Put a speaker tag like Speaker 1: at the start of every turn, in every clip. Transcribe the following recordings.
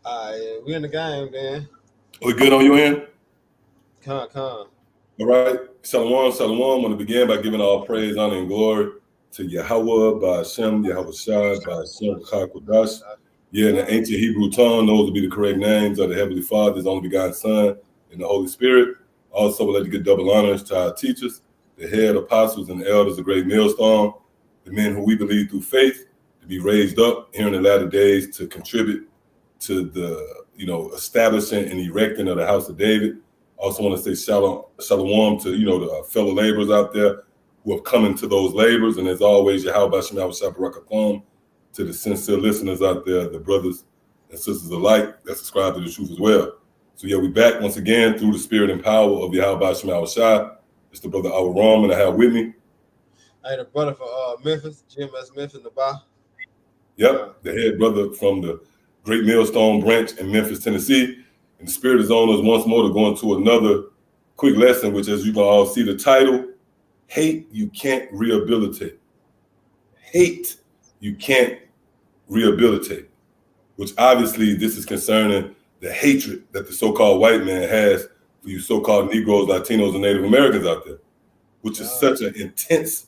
Speaker 1: We in the game, man.
Speaker 2: We good on your end?
Speaker 1: Con.
Speaker 2: All right. Shalom, shalom. I want to begin by giving all praise, honor, and glory to Yahweh, by Hashem, Yahweh Shai, by Hashem, Kodash. Yeah, in the ancient Hebrew tongue, those would be the correct names of the Heavenly Father, His only begotten Son, and the Holy Spirit. Also, we'd like to give double honors to our teachers, the head apostles and elders of Great Millstone, the men who we believe through faith to be raised up here in the latter days to contribute to the, establishing and erecting of the house of David. Also want to say shalom to, the fellow laborers out there who have come into those labors. And as always, Yahweh Shem Yahweh Shabbat to the sincere listeners out there, the brothers and sisters alike that subscribe to the truth as well. So yeah, we back once again through the spirit and power of Yahweh Shem Yahweh Shai. It's the brother Awaram, and I have with me.
Speaker 1: Hey, the brother from Memphis, GMS Memphis in the bar.
Speaker 2: Yep, the head brother from the Great Millstone branch in Memphis, Tennessee. And the spirit is on us once more to go into another quick lesson, which, as you can all see the title, Hate You Can't Rehabilitate. Hate You Can't Rehabilitate, which obviously this is concerning the hatred that the so-called white man has for you so-called Negroes, Latinos, and Native Americans out there, which is such an intense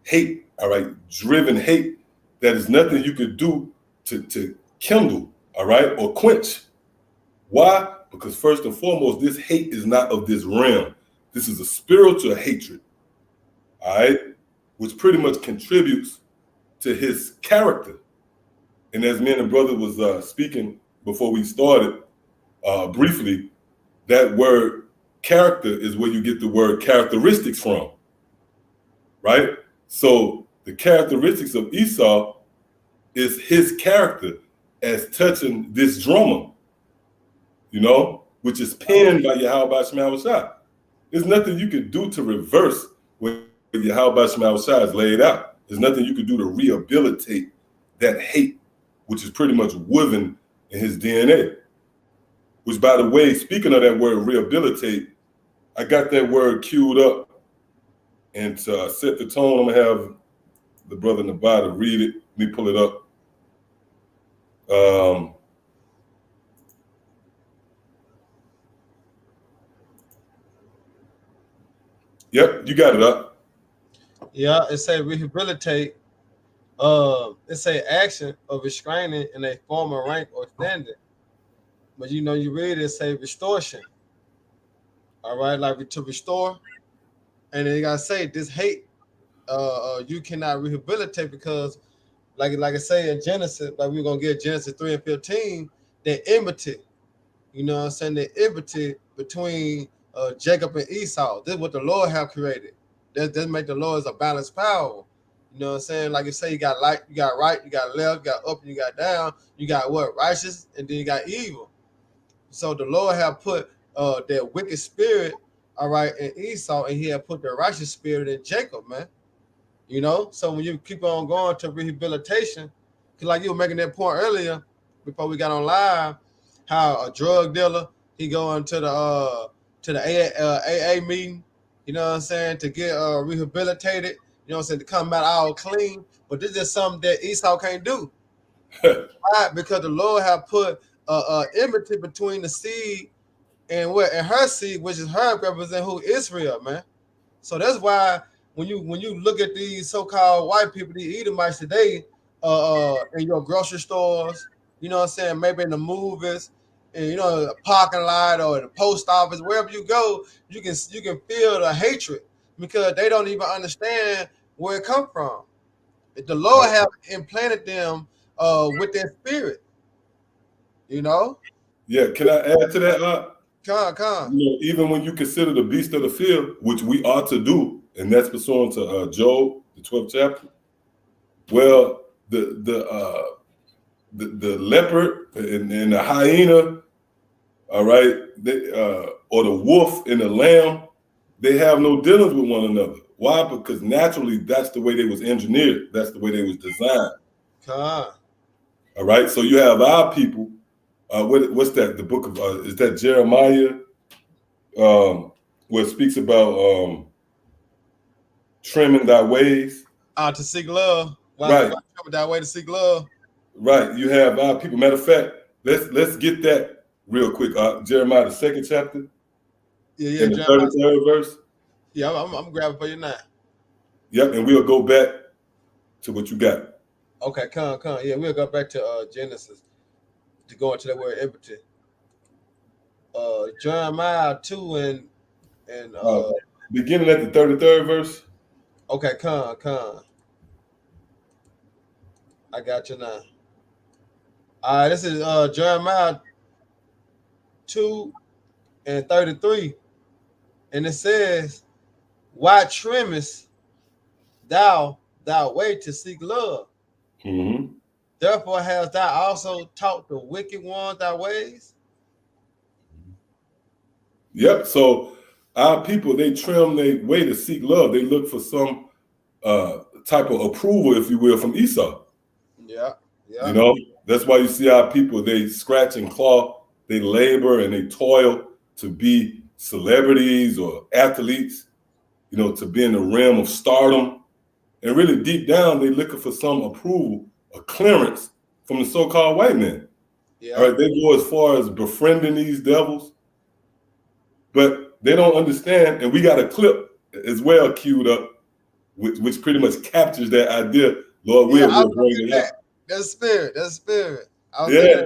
Speaker 2: hate, all right, driven hate that is nothing you could do to kindle, all right, or quench. Why? Because first and foremost, this hate is not of this realm. This is a spiritual hatred, all right, which pretty much contributes to his character. And as me and the brother was speaking before we started, briefly, that word character is where you get the word characteristics from, right? So the characteristics of Esau is his character as touching this drummer, which is penned by Yahweh Shem Yahweh Shai. There's nothing you can do to reverse what Yahweh Shem Yahweh Shai is laid out. There's nothing you can do to rehabilitate that hate, which is pretty much woven in his DNA. Which, by the way, speaking of that word rehabilitate, I got that word queued up. And to set the tone, I'm going to have the brother Nevada read it. Let me pull it up. Yep, you got it up.
Speaker 1: Yeah, it say rehabilitate. It say action of restraining in a former rank or standing. But you read it say restoration. All right, like to restore. And then you gotta say this hate, you cannot rehabilitate because like I say in Genesis, like we're gonna get Genesis 3 and 15, the enmity. You know what I'm saying? The enmity between Jacob and Esau. This is what the Lord have created. That make the Lord as a balanced power. You know what I'm saying? Like you say, you got light, you got right, you got left, you got up, and you got down. You got what? Righteous, and then you got evil. So the Lord have put that wicked spirit, all right, in Esau, and he had put the righteous spirit in Jacob, man. So when you keep on going to rehabilitation, because like you were making that point earlier before we got on live, how a drug dealer he going to the AA meeting, you know what I'm saying, to get rehabilitated, you know what I'm saying, to come out all clean. But this is something that Esau can't do. Why? Because the Lord have put enmity between the seed and her seed, which is her represent who Israel, man. So that's why when you look at these so-called white people, these Edomites today, in your grocery stores, you know what I'm saying, maybe in the movies, and the parking lot or the post office, wherever you go, you can feel the hatred because they don't even understand where it come from. The Lord have implanted them with their spirit,
Speaker 2: Yeah, can I add to that?
Speaker 1: Come.
Speaker 2: Even when you consider the beast of the field, which we ought to do, and that's pursuant to Job, the 12th chapter. Well, the leopard and the hyena, all right, or the wolf and the lamb, they have no dealings with one another. Why? Because naturally, that's the way they was engineered. That's the way they was designed.
Speaker 1: Come.
Speaker 2: All right, so you have our people. What's that? The book of is that Jeremiah, where it speaks about trimming thy ways.
Speaker 1: To seek love.
Speaker 2: Right.
Speaker 1: Trimming thy way to seek love.
Speaker 2: Right. You have our people. Matter of fact, let's get that real quick. Jeremiah, the 2nd chapter,
Speaker 1: Yeah,
Speaker 2: in the
Speaker 1: Jeremiah.
Speaker 2: 33rd verse.
Speaker 1: Yeah, I'm grabbing for you now.
Speaker 2: Yep, and we'll go back to what you got.
Speaker 1: Okay, come. Yeah, we'll go back to Genesis to go into that word impotent. Jeremiah 2 and
Speaker 2: Beginning at the 33rd verse.
Speaker 1: okay, come. I got you now. All right, this is Jeremiah 2 and 33. And it says, why trimmest thou way to seek love?
Speaker 2: Mm-hmm.
Speaker 1: Therefore hast thou also taught the wicked ones thy ways?
Speaker 2: Yep. So our people, they trim their way to seek love. They look for some type of approval, if you will, from Esau.
Speaker 1: Yeah.
Speaker 2: You know, that's why you see our people, they scratch and claw, they labor and they toil to be celebrities or athletes, you know, to be in the realm of stardom. And really deep down, they looking for some approval, a clearance from the so-called white men.
Speaker 1: Yeah.
Speaker 2: All right, they go as far as befriending these devils, but they don't understand. And we got a clip as well queued up, which pretty much captures that idea. Lord, we'll bring it up.
Speaker 1: That's spirit.
Speaker 2: Yeah.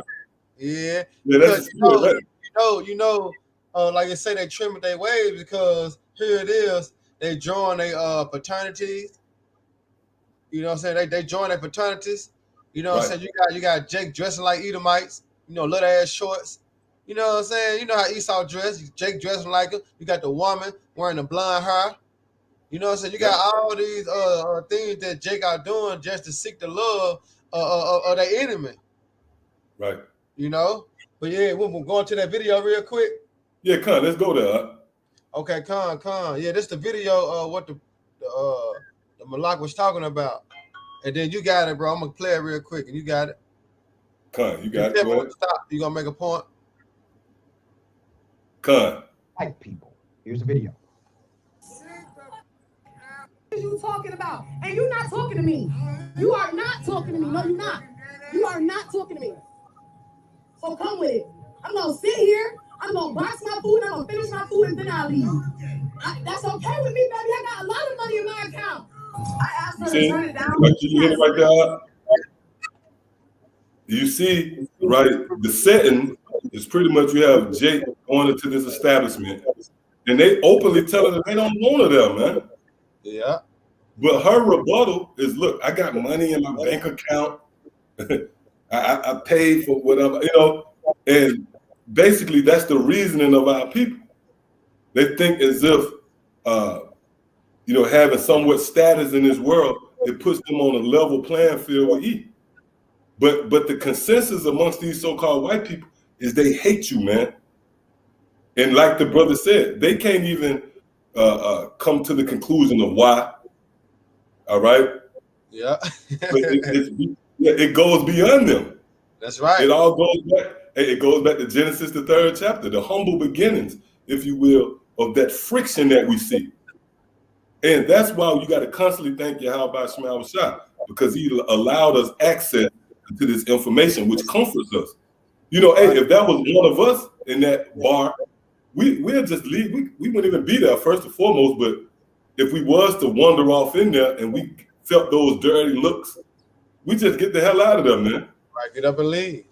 Speaker 1: Yeah.
Speaker 2: Yeah, that's
Speaker 1: Because
Speaker 2: spirit,
Speaker 1: you know, like I say, they trim their waves because here it is, they join their fraternities. You know what I'm saying? They join their fraternities. You know what I'm saying? You got Jake dressing like Edomites, you know, little ass shorts. You know what I'm saying? You know how Esau dressed. Jake dressing like him. You got the woman wearing the blonde hair. You know what I'm saying? You got all these things that Jake are doing just to seek the love of their enemy.
Speaker 2: Right.
Speaker 1: You know? But yeah, we'll go into that video real quick.
Speaker 2: Yeah, Con, let's go there.
Speaker 1: Okay, Con. Yeah, this is the video what the Malak was talking about. And then you got it, bro. I'm gonna play it real quick, and you got it.
Speaker 2: Con, you got it. Go ahead.
Speaker 1: Stop. You gonna make a point?
Speaker 2: Con.
Speaker 3: White people. Here's a video. What are you talking about? And you're not talking to me. You are not talking to me. No, you're not. You are not talking to me. So come with it. I'm gonna sit here. I'm gonna box my food. I'm gonna finish my food, and then I'll leave. That's okay with me, baby. I got a lot of money in my account. I asked her to turn it down.
Speaker 2: You hit it right there. You see, right? The setting is pretty much you have Jake going into this establishment, and they openly tell her that they don't want her there, man.
Speaker 1: Yeah.
Speaker 2: But her rebuttal is, look, I got money in my bank account. I paid for whatever, you know, and basically that's the reasoning of our people. They think as if, you know, having somewhat status in this world, it puts them on a level playing field with E. But the consensus amongst these so-called white people is they hate you, man. And like the brother said, they can't even come to the conclusion of why. All right.
Speaker 1: Yeah.
Speaker 2: It goes beyond them.
Speaker 1: That's right.
Speaker 2: It all goes back. It goes back to Genesis, the 3rd chapter, the humble beginnings, if you will, of that friction that we see. And that's why you got to constantly thank Yahweh Shema Shah, because he allowed us access to this information, which comforts us. You know, hey, if that was one of us in that bar, we'll just leave. We wouldn't even be there first and foremost. But if we was to wander off in there and we felt those dirty looks, we just get the hell out of there, man.
Speaker 1: Right, get up and leave.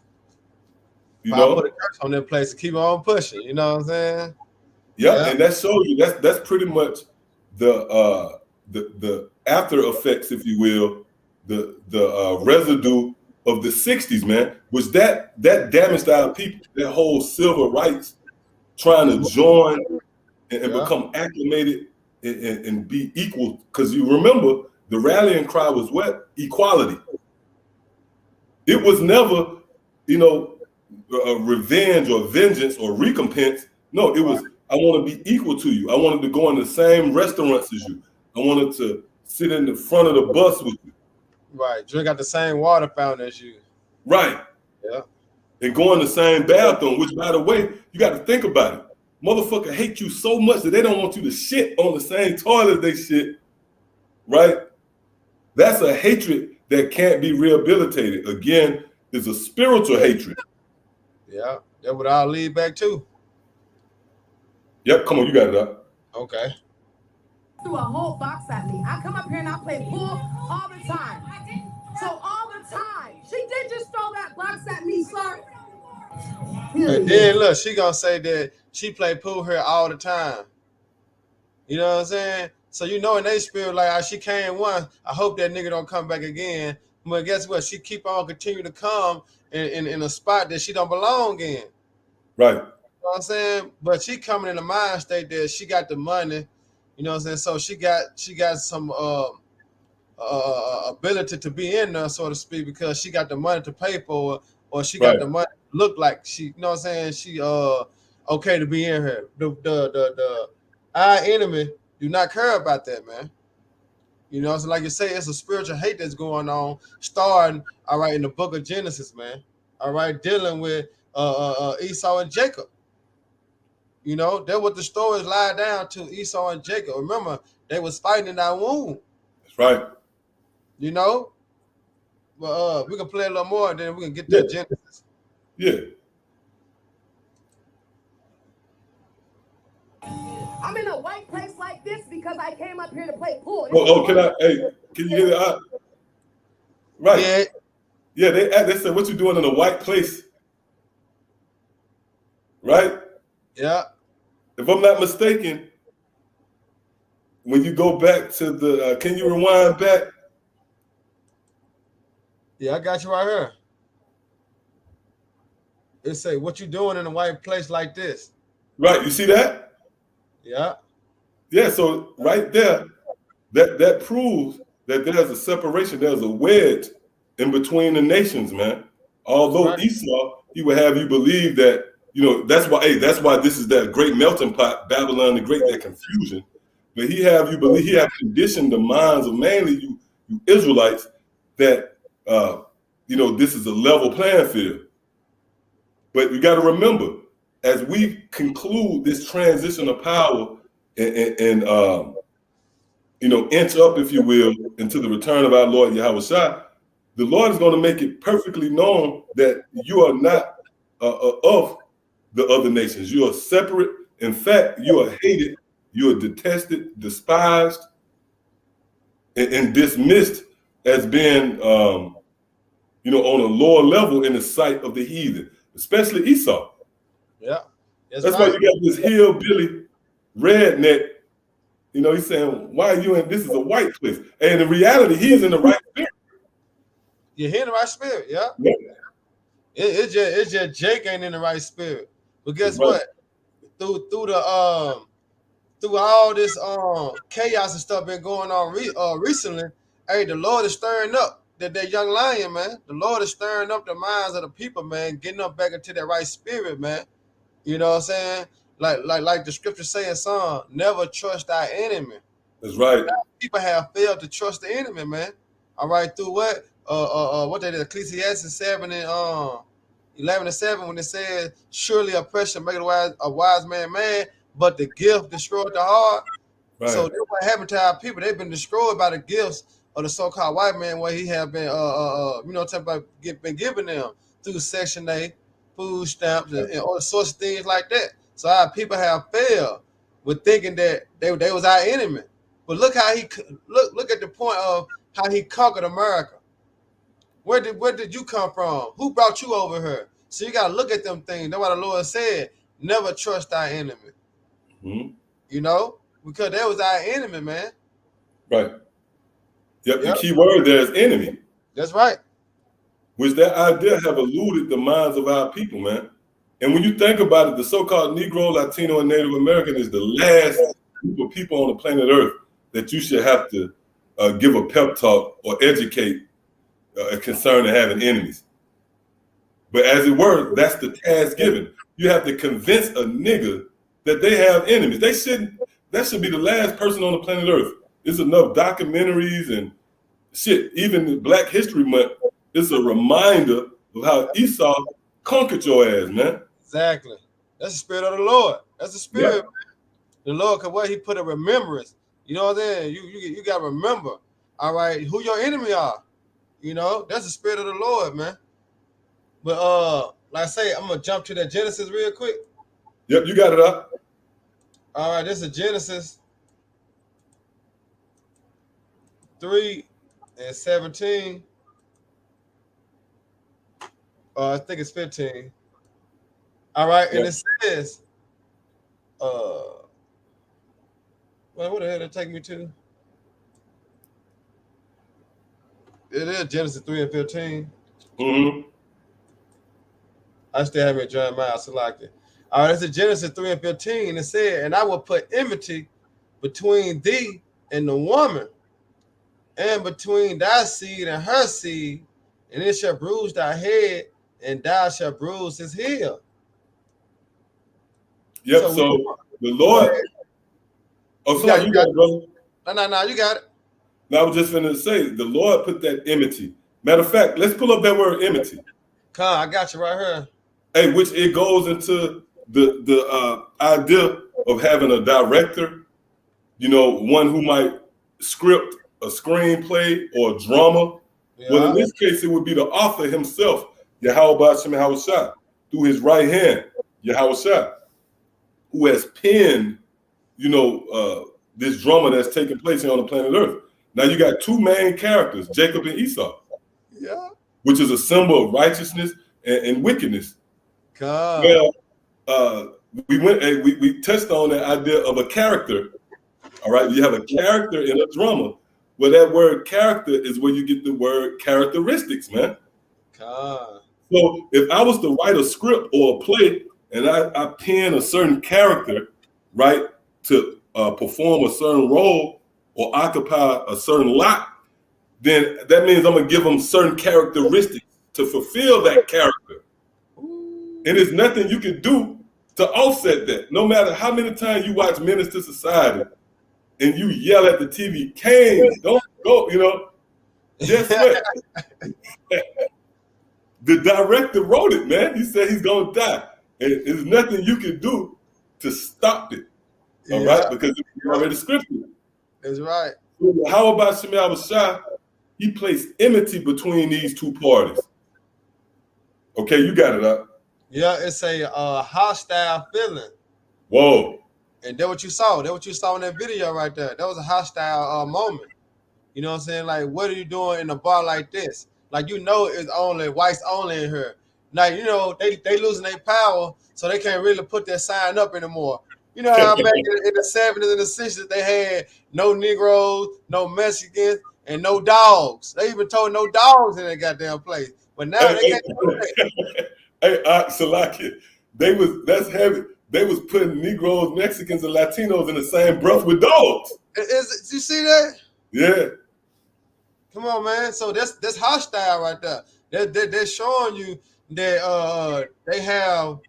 Speaker 2: You know,
Speaker 1: put a curse on that place to keep on pushing. You know what I'm saying?
Speaker 2: Yeah, and that shows you that's pretty much the after effects, if you will, the residue of the 60s, man, was that damaged our people, that whole civil rights, trying to join and become acclimated and be equal. Because you remember, the rallying cry was what? Equality. It was never, you know, revenge or vengeance or recompense. No, it was, I want to be equal to you. I wanted to go in the same restaurants as you. I wanted to sit in the front of the bus with you.
Speaker 1: Right. Drink out the same water fountain as you.
Speaker 2: Right.
Speaker 1: Yeah.
Speaker 2: And go in the same bathroom, which, by the way, you got to think about it. Motherfucker hate you so much that they don't want you to shit on the same toilet they shit. Right? That's a hatred that can't be rehabilitated. Again, it's a spiritual hatred.
Speaker 1: Yeah, that would all lead back to.
Speaker 2: Yep, come on, you got it up.
Speaker 1: Okay.
Speaker 3: Threw a whole box at me. I come up here and I play pool all the time. So all the time. She did just throw that box at me, sir.
Speaker 1: And then look, she gonna say that she play pool here all the time. You know what I'm saying? So you know in they spirit, like she came once, I hope that nigga don't come back again. But guess what? She keep on continue to come in a spot that she don't belong in.
Speaker 2: Right.
Speaker 1: You know what I'm saying? But she coming in the mind state that she got the money. You know what I'm saying? So she got some ability to be in there, so to speak, because she got the money to pay for it, or she got
Speaker 2: Right.
Speaker 1: the money to look like she, you know what I'm saying? She okay to be in here. The our enemy do not care about that, man. You know, so like you say, it's a spiritual hate that's going on, starting all right in the book of Genesis, man. All right, dealing with Esau and Jacob. You know, that what the stories lie down to, Esau and Jacob. Remember, they was fighting in that womb.
Speaker 2: That's right.
Speaker 1: You know, but we can play a little more, and then we can get
Speaker 2: Yeah.
Speaker 1: to Genesis.
Speaker 2: Yeah.
Speaker 3: I'm in a white place like this because I came up here to play pool.
Speaker 2: Can you get it out? Right.
Speaker 1: Yeah,
Speaker 2: Yeah, they said, what you doing in a white place? Right?
Speaker 1: yeah,
Speaker 2: If I'm not mistaken, when you go back to the, can you rewind back?
Speaker 1: yeah. I got you right here. It say, "What you doing in a white place like this?"
Speaker 2: Right. You see that?
Speaker 1: Yeah,
Speaker 2: Yeah. So right there, that proves that there's a separation. There's a wedge in between the nations, man. Although
Speaker 1: right.
Speaker 2: Esau, he would have you believe that, that's why. Hey, that's why this is that great melting pot, Babylon the Great, that confusion. But he have you believe, he have conditioned the minds of mainly you Israelites that this is a level playing field. But you got to remember, as we conclude this transition of power and inch up, if you will, into the return of our Lord Yahweh Shai, the Lord is going to make it perfectly known that you are not of the other nations. You are separate. In fact, you are hated. You are detested, despised, and dismissed as being, on a lower level in the sight of the heathen, especially Esau.
Speaker 1: Yeah,
Speaker 2: That's why you got this hillbilly redneck. He's saying, "Why are you in? This is a white place." And in reality, he's in the right spirit.
Speaker 1: You're in the right spirit. Yeah.
Speaker 2: Yeah.
Speaker 1: It's just Jake ain't in the right spirit. But guess
Speaker 2: Right.
Speaker 1: what? Through all this chaos and stuff been going on recently, hey, the Lord is stirring up that young lion, man. The Lord is stirring up the minds of the people, man, getting them back into that right spirit, man. You know what I'm saying? Like the scripture say in Psalm, never trust thy enemy.
Speaker 2: That's right.
Speaker 1: People have failed to trust the enemy, man. All right, through what? What they did, Ecclesiastes 7 and 11 and 7, when it says, surely oppression make a wise man mad, but the gift destroyed the heart.
Speaker 2: Right.
Speaker 1: So that's what happened to our people. They've been destroyed by the gifts of the so-called white man, where he have been been giving them through Section 8, food stamps, and all sorts of things like that. So our people have failed with thinking that they was our enemy. But look how look at the point of how he conquered America. Where did you come from? Who brought you over here? So you gotta look at them things. That's why the Lord said, never trust thy enemy.
Speaker 2: Mm-hmm.
Speaker 1: Because that was our enemy, man.
Speaker 2: Right. Yep. The key word there is enemy.
Speaker 1: That's right.
Speaker 2: Which that idea have eluded the minds of our people, man. And when you think about it, the so-called Negro, Latino, and Native American is the last group of people on the planet Earth that you should have to give a pep talk or educate concerning having enemies. But as it were, that's the task given. You have to convince a nigga that they have enemies. That should be the last person on the planet Earth. There's enough documentaries and shit. Even Black History Month, it's a reminder of how Esau conquered your ass, man.
Speaker 1: Exactly. That's the spirit of the Lord. That's the spirit. Yeah. The Lord, because what he put a remembrance. You know what I'm saying? You got to remember, all right, who your enemy are. That's the spirit of the Lord, man. But like I say, I'm gonna jump to that Genesis real quick.
Speaker 2: Yep, you got it up.
Speaker 1: All right, this is Genesis 3:17. I think it's 15. All right, and it says, well, what the hell did it take me to? It is Genesis 3:15.
Speaker 2: Mm-hmm.
Speaker 1: I still have it in Jeremiah, so like it. All right, it's in Genesis 3:15. It said, and I will put enmity between thee and the woman, and between thy seed and her seed, and it shall bruise thy head, and thou shalt bruise his heel.
Speaker 2: Yep. So the Lord. Oh, sorry, you got it, brother.
Speaker 1: No, you got it.
Speaker 2: Now I was just going to say the Lord put that enmity. Matter of fact, let's pull up that word enmity.
Speaker 1: Come, I got you right here.
Speaker 2: Hey, which it goes into the idea of having a director, you know, one who might script a screenplay or a drama. Yeah. Well, in this case, it would be the author himself, Yahweh Shem Yahushua, through his right hand, Yahushua, who has penned, you know, this drama that's taking place here on the planet Earth. Now you got two main characters, Jacob and Esau,
Speaker 1: yeah,
Speaker 2: which is a symbol of righteousness and wickedness.
Speaker 1: God.
Speaker 2: Well, we touched on the idea of a character. All right, you have a character in a drama. Well, that word character is where you get the word characteristics, man.
Speaker 1: God.
Speaker 2: So if I was to write a script or a play and I pen a certain character, right, to perform a certain role or occupy a certain lot, then that means I'm gonna give them certain characteristics to fulfill that character. And there's nothing you can do to offset that. No matter how many times you watch Menace to Society and you yell at the TV, Kane, don't go, you know, guess what? The director wrote it, man. He said he's gonna die. And there's nothing you can do to stop it. All right, because it's already scripted.
Speaker 1: That's right.
Speaker 2: How about Shemaiah Bashai? He placed enmity between these two parties. Okay, you got it up.
Speaker 1: Yeah, it's a hostile feeling.
Speaker 2: Whoa.
Speaker 1: And that's what you saw. That's what you saw in that video right there. That was a hostile moment. You know what I'm saying? Like, what are you doing in a bar like this? Like, you know, it's only whites only in here. Like, you know, they losing their power, so they can't really put that sign up anymore. You know how back in the 70s and the 60s they had no Negroes, no Mexicans, and no dogs. They even told no dogs in that goddamn place. But now they can't do that.
Speaker 2: Hey, Salaki, that's heavy. They was putting Negroes, Mexicans, and Latinos in the same breath with dogs.
Speaker 1: You see that?
Speaker 2: Yeah.
Speaker 1: Come on, man. So that's hostile right there. They're showing you that they have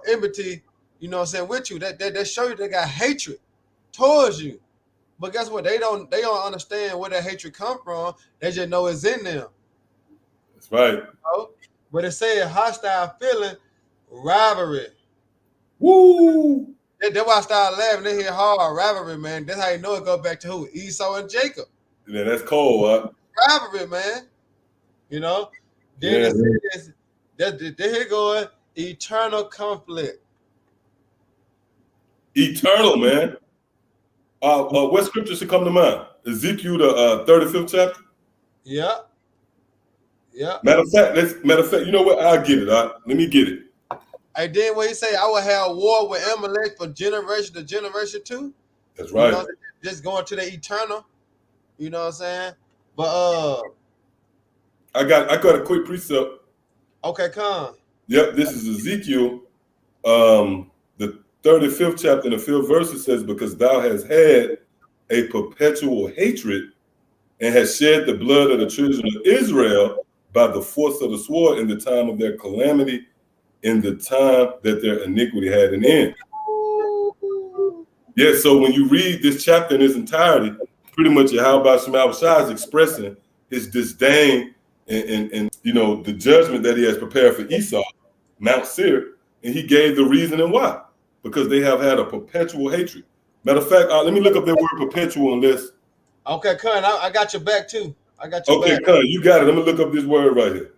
Speaker 1: enmity, you know what I'm saying, with you. They show you they got hatred towards you. But guess what? They don't understand where that hatred come from. They just know it's in them.
Speaker 2: That's right.
Speaker 1: You know? But it said hostile feeling, rivalry.
Speaker 2: Woo!
Speaker 1: That's why I started laughing. They hear hard rivalry, man. That's how you know it goes back to who? Esau and Jacob.
Speaker 2: Yeah, that's cold, huh?
Speaker 1: Rivalry, man. You know? Then it says that here going eternal conflict.
Speaker 2: Eternal, man. What scripture should come to mind? Ezekiel, the 35th chapter?
Speaker 1: Yeah. Yeah.
Speaker 2: Matter of fact, you know what? I'll get it. Let me get it.
Speaker 1: And then when he say, I will have war with Amalek from generation to generation too.
Speaker 2: That's right.
Speaker 1: You know, just going to the eternal. You know what I'm saying? But
Speaker 2: I got a quick precept.
Speaker 1: Okay, come.
Speaker 2: Yep, this is Ezekiel, the 35th chapter and the 5th verse. It says, because thou hast had a perpetual hatred and hast shed the blood of the children of Israel by the force of the sword in the time of their calamity, in the time that their iniquity had an end. Yeah, so when you read this chapter in its entirety, pretty much Yahweh Shema Shai is expressing his disdain and you know the judgment that he has prepared for Esau, Mount Seir, and he gave the reason and why. Because they have had a perpetual hatred. Matter of fact, let me look up that word perpetual on this.
Speaker 1: Okay, Kun, I got your back too. I got your back.
Speaker 2: Okay, Kun, you got it. Let me look up this word right here.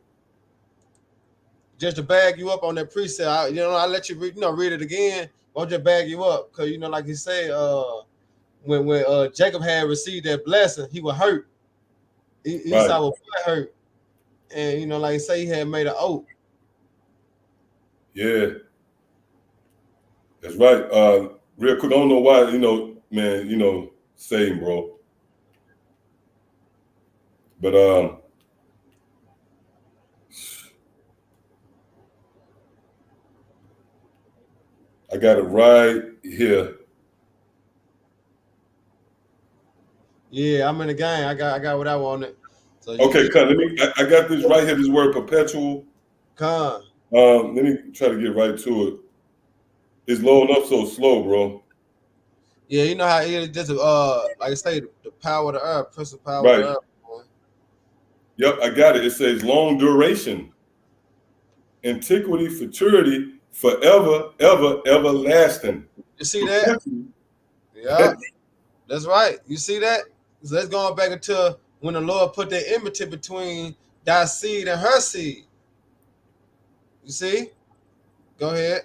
Speaker 1: just to bag you up on that precept. I let you read, read it again. I'll just bag you up because like you say, when Jacob had received that blessing, he was hurt. Esau was hurt, and like you say, he had made an oath.
Speaker 2: Yeah, that's right. Real quick, I don't know why, man, same, bro. But I got it right here.
Speaker 1: Yeah, I'm in the game. I got what I wanted. So
Speaker 2: okay, I got this right here. This word perpetual.
Speaker 1: Con.
Speaker 2: Let me try to get right to it. It's loading up so slow, bro.
Speaker 1: Yeah, you know how it is just like I say, the power of the earth, principal power
Speaker 2: Right.
Speaker 1: of the earth. Boy.
Speaker 2: Yep, I got it. It says long duration, antiquity, futurity, forever, ever, everlasting.
Speaker 1: You see that? Yeah, that's right. You see that? So let's go back into when the Lord put that enmity between thy seed and her seed. You see? Go ahead.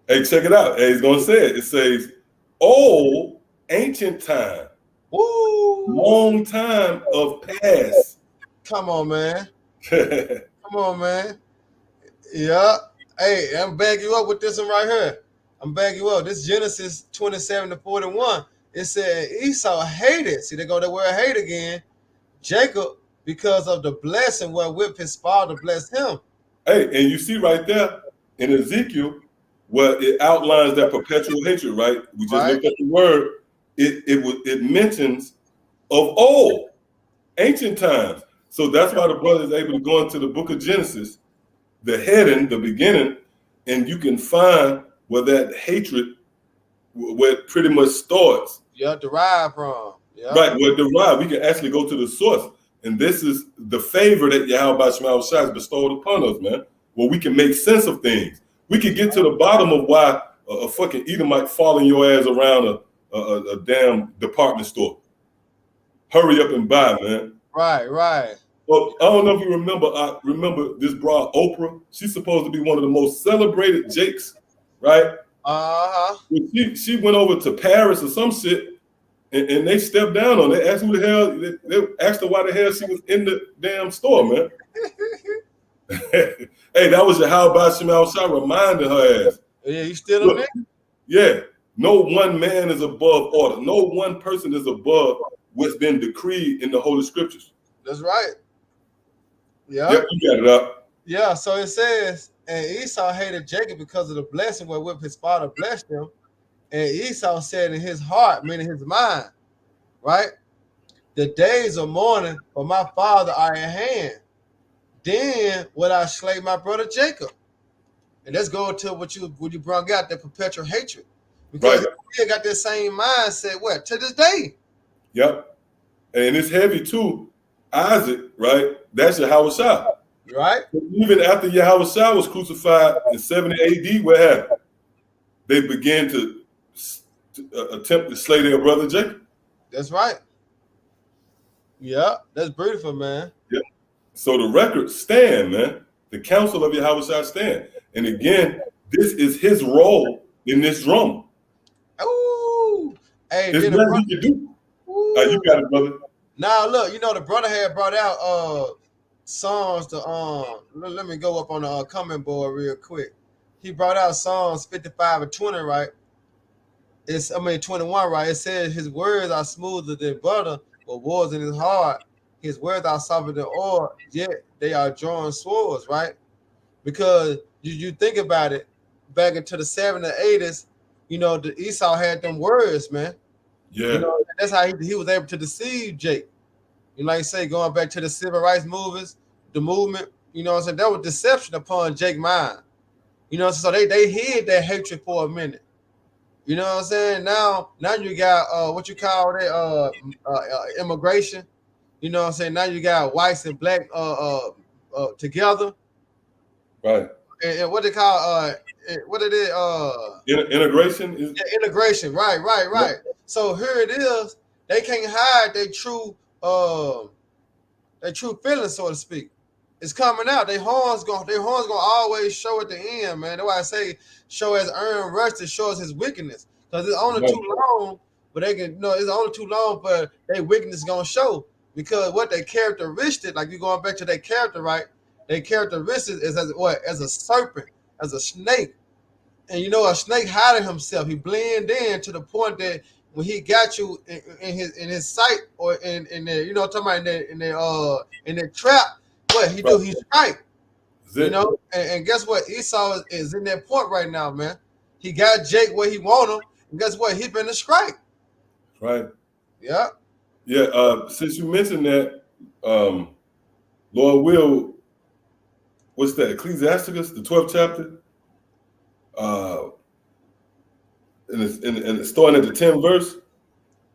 Speaker 2: Hey, check it out. Hey, he's gonna say it. It says, "Old ancient time, long time of past."
Speaker 1: Come on, man. Come on, man. Yeah. Hey, I'm bagging you up with this one right here. I'm bagging you up. This Genesis 27-41. It said Esau hated. See, they go that word hate again. Jacob, because of the blessing wherewith his father blessed him.
Speaker 2: Hey, and you see right there in Ezekiel where it outlines that perpetual hatred, right? We just looked at the word. It mentions of old, ancient times. So that's why the brother is able to go into the book of Genesis, the heading, the beginning, and you can find where that hatred, where it pretty much starts.
Speaker 1: Yeah, derived from. Yeah.
Speaker 2: Right, where it derived. We can actually go to the source. And this is the favor that Yahweh Shema Shai has bestowed upon us, man, where we can make sense of things. We can get to the bottom of why a fucking Edomite following your ass around a damn department store. Hurry up and buy, man.
Speaker 1: Right.
Speaker 2: Well, I don't know if you remember. I remember this broad Oprah. She's supposed to be one of the most celebrated Jakes, right? She went over to Paris or some shit, and they stepped down on it. Asked who the hell. They asked her why the hell she was in the damn store, man. Hey, that was your how about Shemal Shah reminding her ass.
Speaker 1: Yeah, you still in there?
Speaker 2: Yeah. No one man is above order. No one person is above what's been decreed in the Holy Scriptures.
Speaker 1: That's right. Yeah.
Speaker 2: Yep, you got it up.
Speaker 1: Yeah, so it says, and Esau hated Jacob because of the blessing wherewith his father blessed him. And Esau said in his heart, meaning his mind, right? The days of mourning for my father are at hand. Then would I slay my brother Jacob. And let's go to what you brought out, that perpetual hatred. Because he got that same mindset, what, to this day.
Speaker 2: Yep. And it's heavy too. Isaac, right? That's Yahweh Shai.
Speaker 1: Right.
Speaker 2: Even after Yahweh Shai was crucified in 70 AD, what happened? They began to attempt to slay their brother Jacob.
Speaker 1: That's right. Yeah, that's beautiful, man.
Speaker 2: Yeah. So the records stand, man. The counsel of Yahweh Shai stand. And again, this is his role in this drama.
Speaker 1: Ooh. Hey,
Speaker 2: there's nothing you can do. You got it, brother.
Speaker 1: Now look, the brother had brought out songs to let me go up on the comment board real quick. He brought out Psalms 55 and 20, right? 21, right? It says his words are smoother than butter, but words in his heart. His words are softer than oil, yet they are drawn swords, right? Because you think about it, back into the 70s and 80s, the Esau had them words, man.
Speaker 2: Yeah.
Speaker 1: That's how he was able to deceive Jake. Like I say, going back to the civil rights movements, the movement, what I'm saying, that was deception upon Jake's mind. So they hid that hatred for a minute. You know what I'm saying? Now you got what you call that immigration. You know what I'm saying? Now you got whites and black together.
Speaker 2: Right.
Speaker 1: And what they call what it is
Speaker 2: integration is
Speaker 1: integration. Right. Yeah. So here it is. They can't hide their true feelings, so to speak. It's coming out. Their horns gonna always show at the end, man. That's why I say show as Aaron Rusty shows his wickedness. Because it's only too long, but they can it's only too long, but their wickedness gonna show. Because what they characteristic, like you going back to their character, right? Their characteristic is as what? As a serpent, as a snake. And a snake hiding himself. He blend in to the point that when he got you in his sight or in the talking about in the trap, what he do? He strike. And guess what? Esau is in that point right now, man. He got Jake where he want him, and guess what? He been a strike.
Speaker 2: Right.
Speaker 1: Yeah.
Speaker 2: Yeah. Since you mentioned that, Lord Will, what's that? Ecclesiasticus, the 12th chapter. And it's starting at the 10th verse.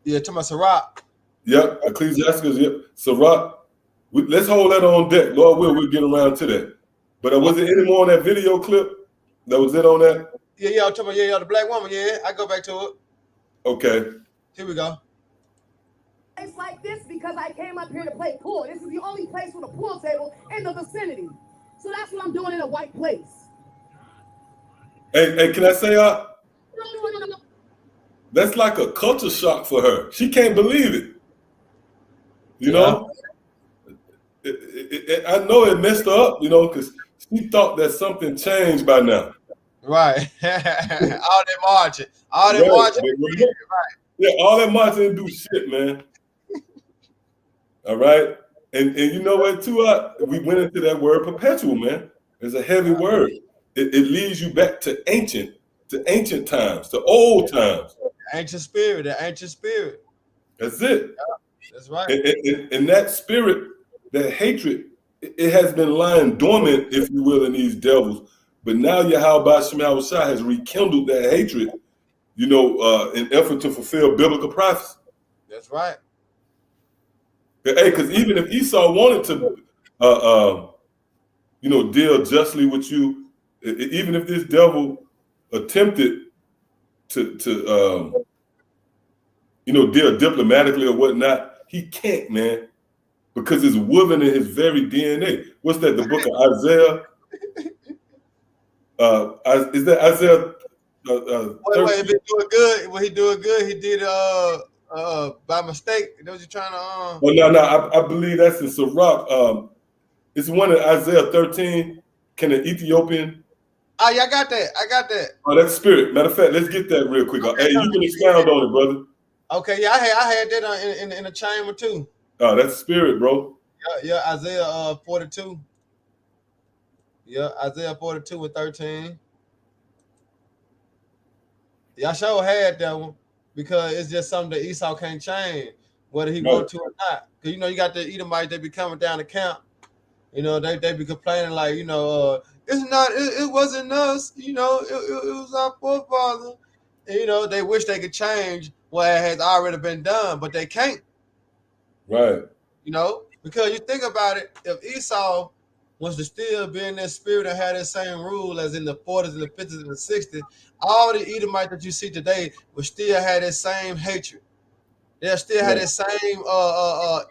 Speaker 1: Yeah, talking about Sirach.
Speaker 2: Yep, Ecclesiasticus. Yep, Sirach. Let's hold that on deck. Lord will, we'll get around to that. But was there any more on that video clip? That was it on that?
Speaker 1: Yeah, I'm talking about the black woman. Yeah, I go back to it.
Speaker 2: Okay.
Speaker 1: Here we go.
Speaker 3: It's like this because I came up here to play pool. This is the only place with a pool table in the vicinity. So that's what I'm doing in a white place.
Speaker 2: Hey, can I say that's like a culture shock for her. She can't believe it. You know? I know it messed her up, because she thought that something changed by now.
Speaker 1: Right. all that marching.
Speaker 2: Right. Yeah, all that marching didn't do shit, man. All right. And you know what, too? We went into that word perpetual, man. It's a heavy word. It leads you back to ancient times, to old times.
Speaker 1: The ancient spirit.
Speaker 2: That's it.
Speaker 1: Yeah, that's right.
Speaker 2: And that spirit, that hatred, it has been lying dormant, if you will, in these devils. But now Yahweh Shema Shai has rekindled that hatred, in effort to fulfill biblical prophecy.
Speaker 1: That's right.
Speaker 2: Hey, because even if Esau wanted to, deal justly with you, even if this devil attempted to deal diplomatically or whatnot, he can't, man, because it's woven in his very DNA. What's that? The book of Isaiah. Is that Isaiah?
Speaker 1: Wait, if he doing good, when he doing good, he did by mistake. That was you trying to
Speaker 2: Well, no, I believe that's in Sirach. It's one in Isaiah 13. Can an Ethiopian?
Speaker 1: Oh, yeah, I got that.
Speaker 2: Oh, that's spirit. Matter of fact, let's get that real quick. Okay, hey, you can expound on it, brother.
Speaker 1: Okay, yeah, I had that in the chamber too.
Speaker 2: Oh, that's spirit, bro.
Speaker 1: Yeah, Isaiah 42. Yeah, Isaiah 42 and 13. Yeah, I sure had that one because it's just something that Esau can't change, whether he want to or not. Because you got the Edomites, they be coming down the camp. They be complaining like, it's not, it wasn't us, it was our forefather. And, they wish they could change what has already been done, but they can't.
Speaker 2: Right.
Speaker 1: Because you think about it, if Esau was to still be in that spirit and have that same rule as in the 40s and the 50s and the 60s, all the Edomites that you see today would still have that same hatred. They'll still have that same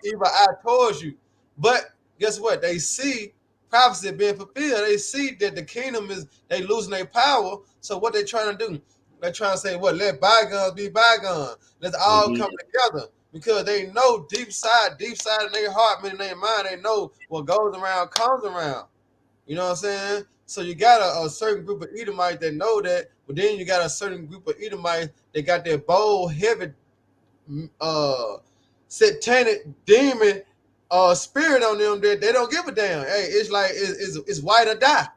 Speaker 1: evil eye towards you. But guess what? They see prophecy being fulfilled. They see that the kingdom they losing their power. So what they trying to do? They're trying to say, let bygones be bygones. Let's all come together. Because they know deep side in their heart, in their mind, they know what goes around comes around. You know what I'm saying? So you got a certain group of Edomites that know that, but then you got a certain group of Edomites that got their bold, heavy, satanic demon spirit on them that they don't give a damn. Hey, it's like it's white or die.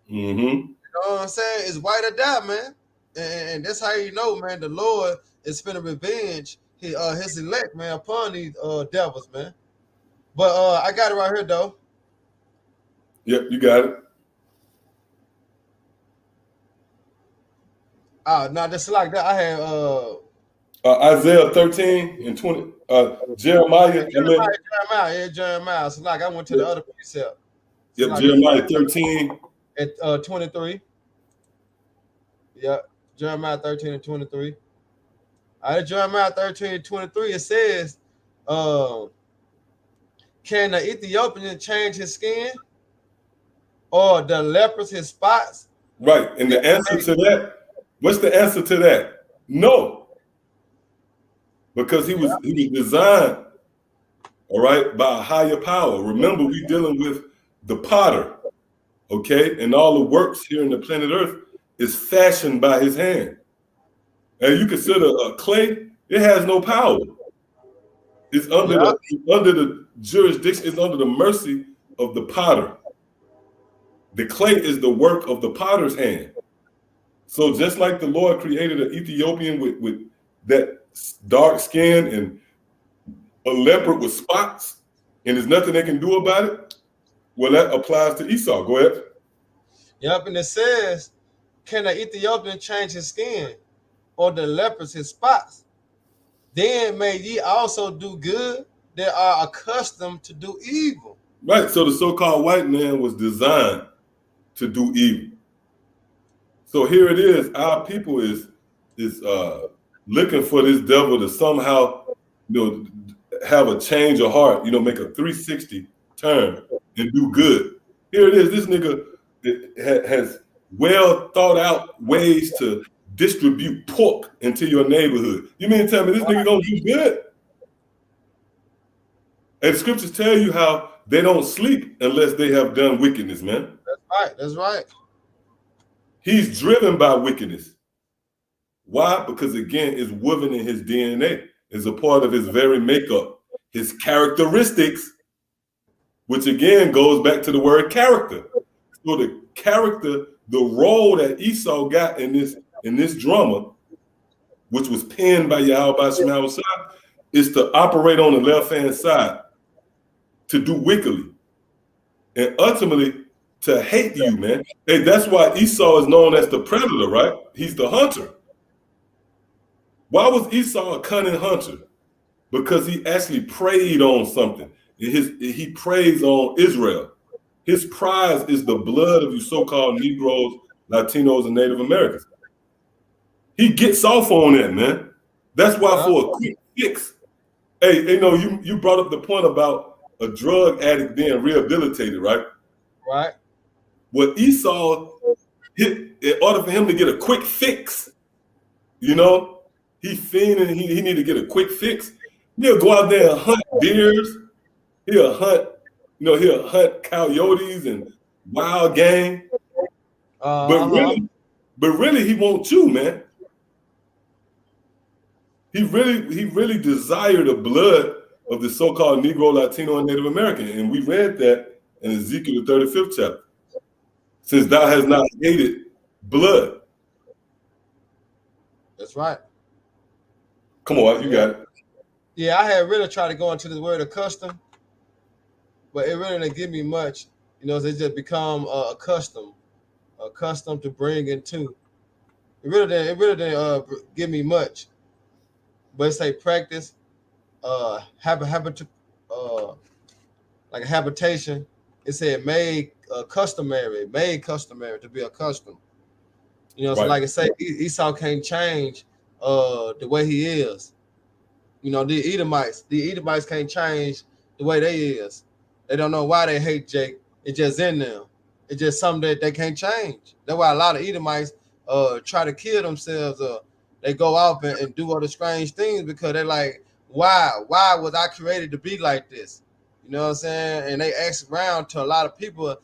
Speaker 2: Mm-hmm.
Speaker 1: You know what I'm saying? It's white or die, man. And that's how you know, man, the Lord is finna revenge his elect, man, upon these devils, man. But I got it right here though.
Speaker 2: Yep, you got it.
Speaker 1: No, just like that. I had
Speaker 2: Isaiah 13 and 20. Jeremiah.
Speaker 1: Jeremiah. So like I went to the other precept.
Speaker 2: So yep, Jeremiah 13
Speaker 1: at 23. Yeah, Jeremiah 13 and 23. Jeremiah 13 and 23, it says, Can the Ethiopian change his skin, or the lepers his spots?
Speaker 2: Right. And the answer to that, what's the answer to that? No. Because he was designed, all right, by a higher power. Remember, we dealing with the potter, okay? And all the works here in the planet Earth is fashioned by his hand. And you consider clay, it has no power. It's under the jurisdiction, it's under the mercy of the potter. The clay is the work of the potter's hand. So just like the Lord created an Ethiopian with that dark skin and a leopard with spots, and there's nothing they can do about it, well, that applies to Esau. Go ahead.
Speaker 1: Yep, and it says, can the Ethiopian change his skin, or the lepers his spots? Then may ye also do good that are accustomed to do evil.
Speaker 2: Right. So the so-called white man was designed to do evil. So here it is. Our people is looking for this devil to somehow, have a change of heart, make a 360 turn and do good. Here it is. This nigga has well thought out ways to distribute pork into your neighborhood. You mean to tell me this nigga gonna do good? And scriptures tell you how they don't sleep unless they have done wickedness, man.
Speaker 1: That's right. That's right.
Speaker 2: He's driven by wickedness. Why? Because again, it's woven in his DNA. It's a part of his very makeup, his characteristics, which again goes back to the word character. So the character, the role that Esau got in this drama, which was penned by Yahweh Shema, is to operate on the left-hand side, to do wickedly, and ultimately to hate you, man. Hey, that's why Esau is known as the predator, right? He's the hunter. Why was Esau a cunning hunter? Because he actually preyed on something. He preys on Israel. His prize is the blood of you so-called Negroes, Latinos, and Native Americans. He gets off on that, man. That's why for a quick fix. Hey, you brought up the point about a drug addict being rehabilitated, right?
Speaker 1: Right.
Speaker 2: Well, Esau, in order for him to get a quick fix, he fiending, he need to get a quick fix. He'll go out there and hunt deers. He'll hunt coyotes and wild game. But really, he wants you, man. He really desired the blood of the so-called Negro, Latino, and Native American. And we read that in Ezekiel, the 35th chapter. Since thou hast not hated blood.
Speaker 1: That's right.
Speaker 2: Come on, you got it.
Speaker 1: Yeah, I had really tried to go into the word accustomed, but it really didn't give me much. They just become accustomed to bringing to. It really didn't give me much. But it say practice, like a habitation. It said made customary to be accustomed. So like I say, Esau can't change the way he is. The Edomites can't change the way they is. They don't know why they hate Jake. It's just in them. It's just something that they can't change. That's why a lot of Edomites try to kill themselves. They go off and do other strange things because they're like, why was I created to be like this? You know what I'm saying? And they ask around to a lot of people.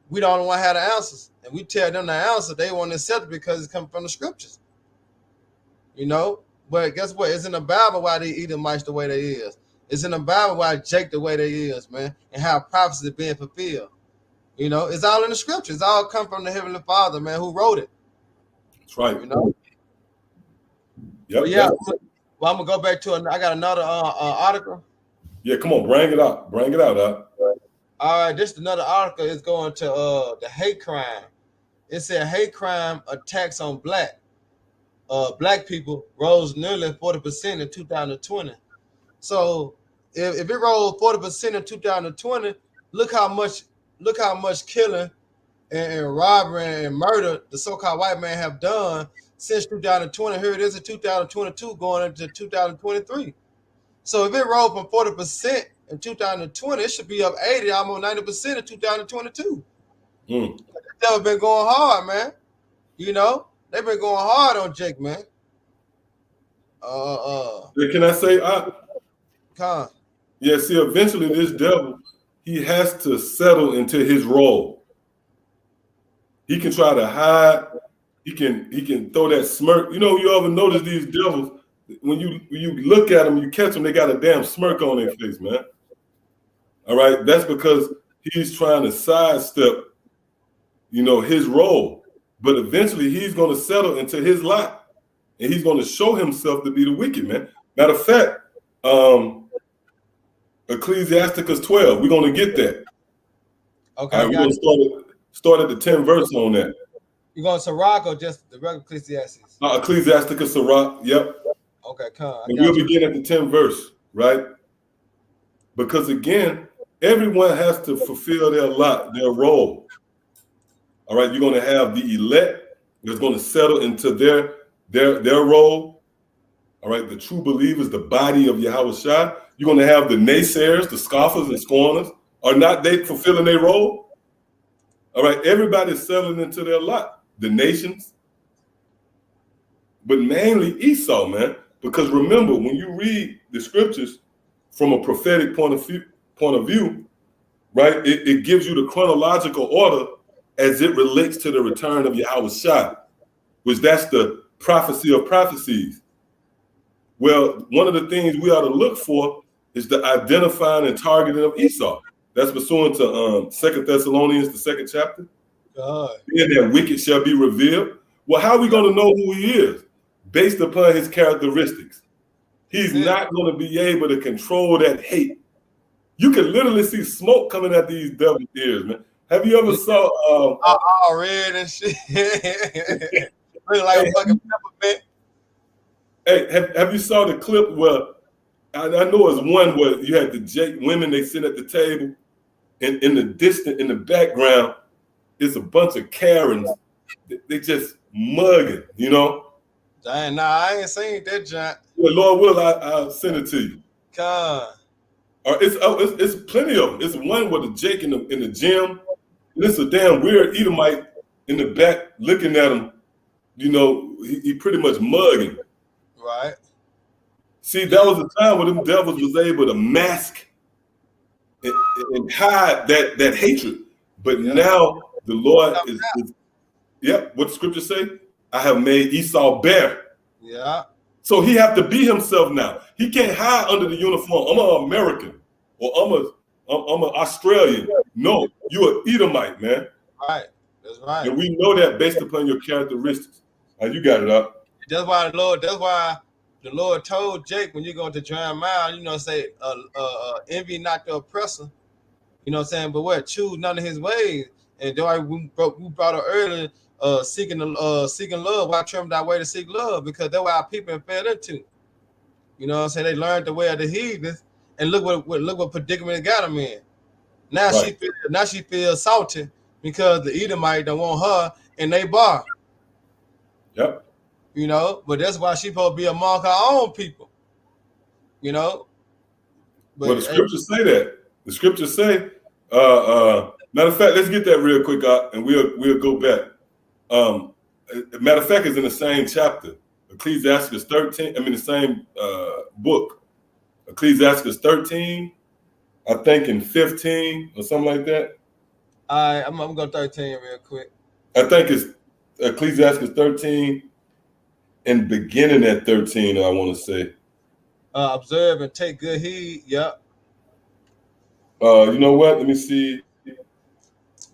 Speaker 1: We don't want to have the answers. And we tell them the answer. They want to accept it because it's coming from the scriptures. But guess what? It's in the Bible why they eat mice the way they is. It's in the Bible why Jake the way they is, man. And how prophecy is being fulfilled. It's all in the scriptures. It's all come from the Heavenly Father, man, who wrote it.
Speaker 2: That's right.
Speaker 1: Yep. Yeah. Well, I'm gonna go back to I got another article.
Speaker 2: Yeah, come on, bring it out. Bring it out, huh?
Speaker 1: All right, this is another article. Is going to the hate crime. It said hate crime attacks on black people rose nearly 40% in 2020. So if it rose 40% in 2020, look how much killing and robbery and murder the so-called white man have done since 2020. Here it is in 2022 going into 2023. So if it rose from 40% in 2020, it should be up 80, almost 90% in 2022.
Speaker 2: Mm.
Speaker 1: The devil been going hard, man. You know, they've been going hard on Jake, man.
Speaker 2: Can I say,
Speaker 1: Con.
Speaker 2: yeah, see, eventually this devil, he has to settle into his role. He can try to hide. He can throw that smirk. You know, you ever notice these devils, when you look at them, you catch them, they got a damn smirk on their face, man. All right, that's because he's trying to sidestep, you know, his role. But eventually he's going to settle into his lot, and he's going to show himself to be the wicked, man. Matter of fact, Ecclesiasticus 12, we're going to get that.
Speaker 1: Okay,
Speaker 2: all right, we're going to start at the 10th verse on that.
Speaker 1: You going to Sirach or just the regular Ecclesiastes?
Speaker 2: Ecclesiasticus Sirach, yep.
Speaker 1: Okay, come.
Speaker 2: And we'll begin at the 10th verse, right? Because again, everyone has to fulfill their lot, their role. All right, you're going to have the elect that's going to settle into their role. All right, the true believers, the body of Yahushua. You're going to have the naysayers, the scoffers and scorners. Are not they fulfilling their role? All right, everybody's settling into their lot. The nations, but mainly Esau, man. Because remember, when you read the scriptures from a prophetic point of view, right, it gives you the chronological order as it relates to the return of Yahushua, which that's the prophecy of prophecies. Well, one of the things we ought to look for is the identifying and targeting of Esau. That's pursuant to 2 Thessalonians, the 2nd chapter. And that wicked shall be revealed. Well, how are we going to know who he is? Based upon his characteristics. He's not going to be able to control that hate. You can literally see smoke coming out these devil's ears, man. Have you ever saw
Speaker 1: all red and shit? Look like a fucking peppermint.
Speaker 2: Hey, have you saw the clip where I know it's one where you had the women, they sit at the table, and in the background, it's a bunch of Karens. They just mugging, you know.
Speaker 1: Dang, nah, I ain't seen that junk.
Speaker 2: Well, Lord will, I'll send it to you.
Speaker 1: God.
Speaker 2: Or it's plenty of them. It's one with the Jake in the gym. And it's a damn weird Edomite in the back looking at him. You know, he pretty much mugging.
Speaker 1: Right.
Speaker 2: See, that was a time when them devils was able to mask and hide that hatred. But now the Lord is what the scripture say? I have made Esau bare.
Speaker 1: Yeah.
Speaker 2: So he have to be himself now. He can't hide under the uniform. I'm an American or I'm an Australian. No, you're an Edomite, man.
Speaker 1: Right. That's right.
Speaker 2: And we know that based upon your characteristics. You got it up.
Speaker 1: That's why the Lord told Jake when you go to Dry Mile, you know, say envy not the oppressor. You know what I'm saying? But what? Choose none of his ways. And that's why we brought up earlier, seeking love. Why trim thy way to seek love? Because that's what our people fell into. You know what I'm saying? They learned the way of the heathens, and look what predicament it got them in. Now she feels salty because the Edomite don't want her in their bar.
Speaker 2: Yep.
Speaker 1: You know, but that's why she supposed to be among her own people. You know. But
Speaker 2: well, the scriptures say that. The scriptures say, matter of fact, let's get that real quick, and we'll go back. Matter of fact, it's in the same chapter, Ecclesiasticus 13. I mean, the same book, Ecclesiasticus 13, I think in 15 or something like that.
Speaker 1: I'm gonna go 13 real quick.
Speaker 2: I think it's Ecclesiasticus 13 and beginning at 13. I want to say.
Speaker 1: Observe and take good heed. Yep.
Speaker 2: You know what? Let me see.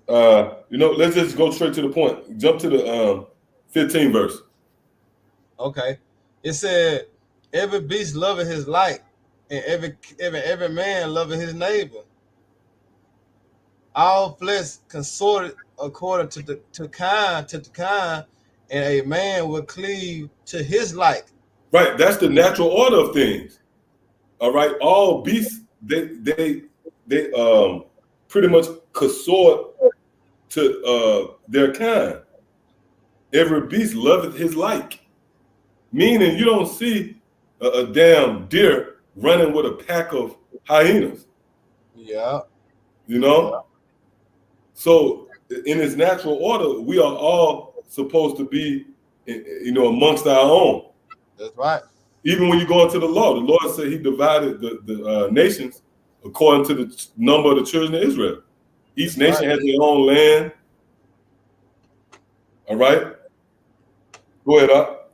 Speaker 2: Let's just go straight to the point. Jump to the 15 verse.
Speaker 1: Okay. It said, every beast loving his like, and every man loving his neighbor. All flesh consorted according to kind, and a man will cleave to his like.
Speaker 2: Right. That's the natural order of things. All right. All beasts, they pretty much consort to their kind. Every beast loveth his like. Meaning you don't see a damn deer running with a pack of hyenas.
Speaker 1: Yeah.
Speaker 2: You know? So in its natural order, we are all supposed to be, amongst our own.
Speaker 1: That's right.
Speaker 2: Even when you go into the Lord said he divided the nations according to the number of the children of Israel. Each
Speaker 1: That's
Speaker 2: nation
Speaker 1: right.
Speaker 2: has their own land. All right? Go ahead, up.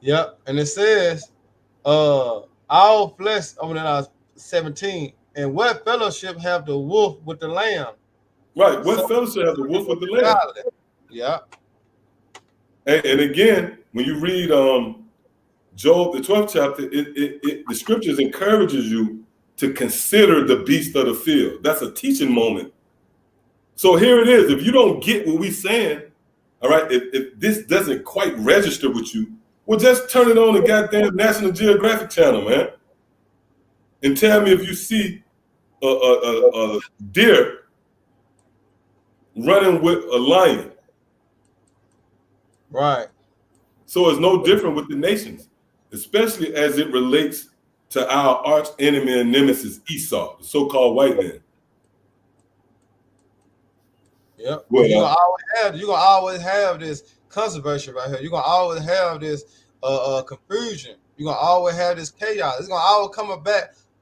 Speaker 1: Yep. And it says, all flesh over there 17. And what fellowship have the wolf with the lamb?
Speaker 2: Right.
Speaker 1: So
Speaker 2: What fellowship has the wolf with the lamb?
Speaker 1: yeah.
Speaker 2: And again, when you read Job, the 12th chapter, the scriptures encourages you to consider the beast of the field. That's a teaching moment. So here it is. If you don't get what we're saying, all right, if this doesn't quite register with you, well, just turn it on the goddamn National Geographic channel, man, and tell me if you see a deer running with a lion.
Speaker 1: Right.
Speaker 2: So it's no different with the nations, especially as it relates to our arch enemy and nemesis, Esau, the so-called white man.
Speaker 1: Yep.
Speaker 2: Well,
Speaker 1: You're gonna always have this controversy right here. You're gonna always have this confusion. You're gonna always have this chaos. It's gonna always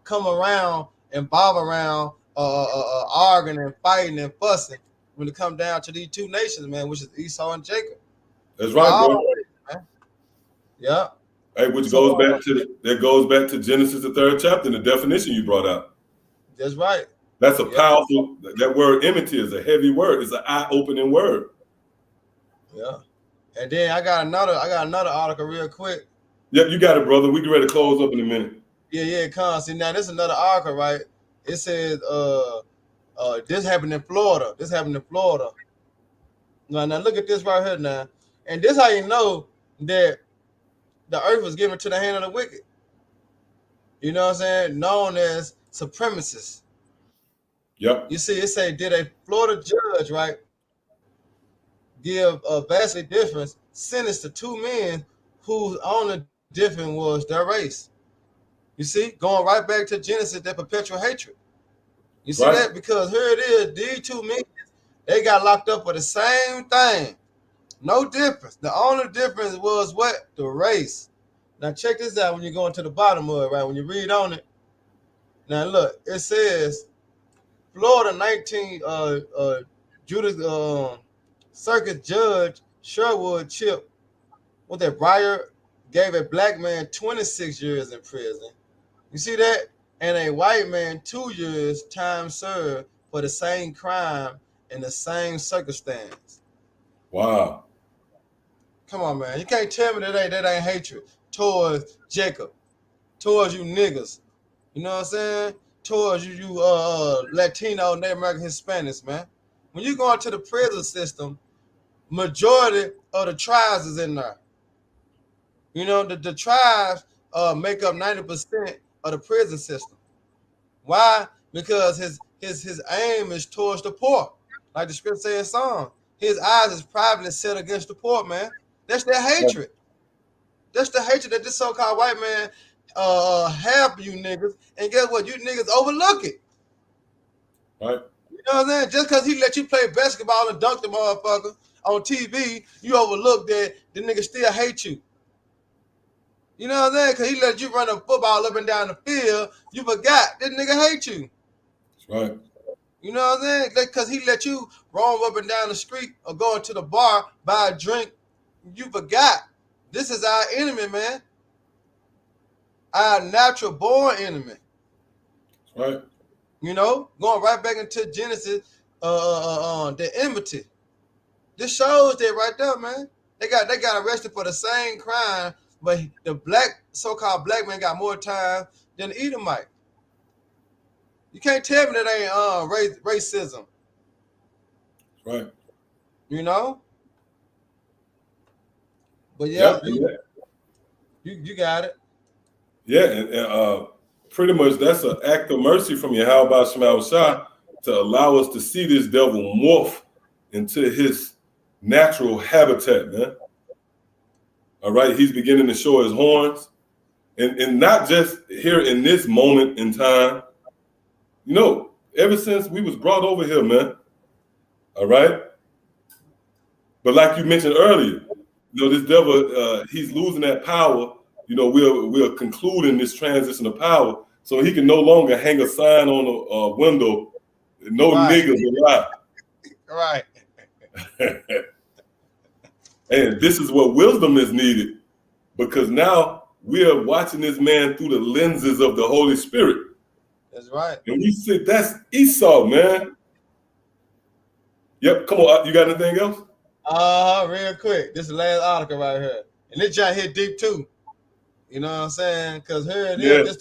Speaker 1: come around and bob around arguing and fighting and fussing when it comes down to these two nations, man, which is Esau and Jacob.
Speaker 2: that's right, bro.
Speaker 1: Always, man. Yeah.
Speaker 2: Hey, which goes back to Genesis, the 3rd chapter, and the definition you brought out.
Speaker 1: That's right.
Speaker 2: That's a powerful. That word enmity is a heavy word. It's an eye-opening word.
Speaker 1: Yeah. And then I got another article real quick.
Speaker 2: Yep, you got it, brother. We get ready to close up in a minute.
Speaker 1: Yeah, come. See, now this is another article, right? It says this happened in Florida. Now look at this right here now. And this how you know that the earth was given to the hand of the wicked. You know what I'm saying? Known as supremacists.
Speaker 2: Yep.
Speaker 1: You see, it say, did a Florida judge, right, give a vastly different sentence to two men whose only difference was their race. You see, going right back to Genesis, that perpetual hatred. You see that? Because here it is, these two men, they got locked up for the same thing. No difference. The only difference was what? The race. Now check this out when you go into the bottom of it, right? When you read on it. Now look, it says Florida 19 Judas Circuit Judge Sherwood Chip with that Breyer gave a black man 26 years in prison. You see that? And a white man 2 years time served for the same crime in the same circumstance.
Speaker 2: Wow.
Speaker 1: Come on, man. You can't tell me that ain't hatred towards Jacob, towards you niggas. You know what I'm saying? Towards you Latino, Native American, Hispanics, man. When you go into the prison system, majority of the tribes is in there. You know, the tribes make up 90% of the prison system. Why? Because his aim is towards the poor. Like the script says, song. His eyes is privately set against the poor, man. That's their hatred. That's the hatred that this so-called white man have for you niggas. And guess what? You niggas overlook it.
Speaker 2: Right.
Speaker 1: You know what I'm saying? Just because he let you play basketball and dunk the motherfucker on TV, you overlook that the nigga still hate you. You know what I'm saying? Because he let you run a football up and down the field, you forgot this nigga hate you.
Speaker 2: That's right.
Speaker 1: You know what I'm saying? Because he let you roam up and down the street or go into the bar, buy a drink, you forgot. This is our enemy, man. Our natural born enemy.
Speaker 2: That's right.
Speaker 1: You know, going right back into Genesis, the enmity. This shows that right there, man. They got arrested for the same crime, but the so-called black man got more time than the Edomite. You can't tell me that ain't racism.
Speaker 2: Right.
Speaker 1: You know? But yeah, you got it.
Speaker 2: Yeah, and pretty much that's an act of mercy from Yahweh Shema Shah to allow us to see this devil morph into his natural habitat, man. All right, he's beginning to show his horns, and not just here in this moment in time. You know, ever since we was brought over here, man. All right. But like you mentioned earlier, this devil, he's losing that power. We're concluding this transition of power, so he can no longer hang a sign on a window, no niggas alive.
Speaker 1: Right.
Speaker 2: And this is what wisdom is needed, because now we are watching this man through the lenses of the Holy Spirit.
Speaker 1: That's right.
Speaker 2: And we say that's Esau, man. Yep. Come on, you got anything else?
Speaker 1: Real quick. This is the last article right here, and this joint hit deep too. You know what I'm saying? Because here it is.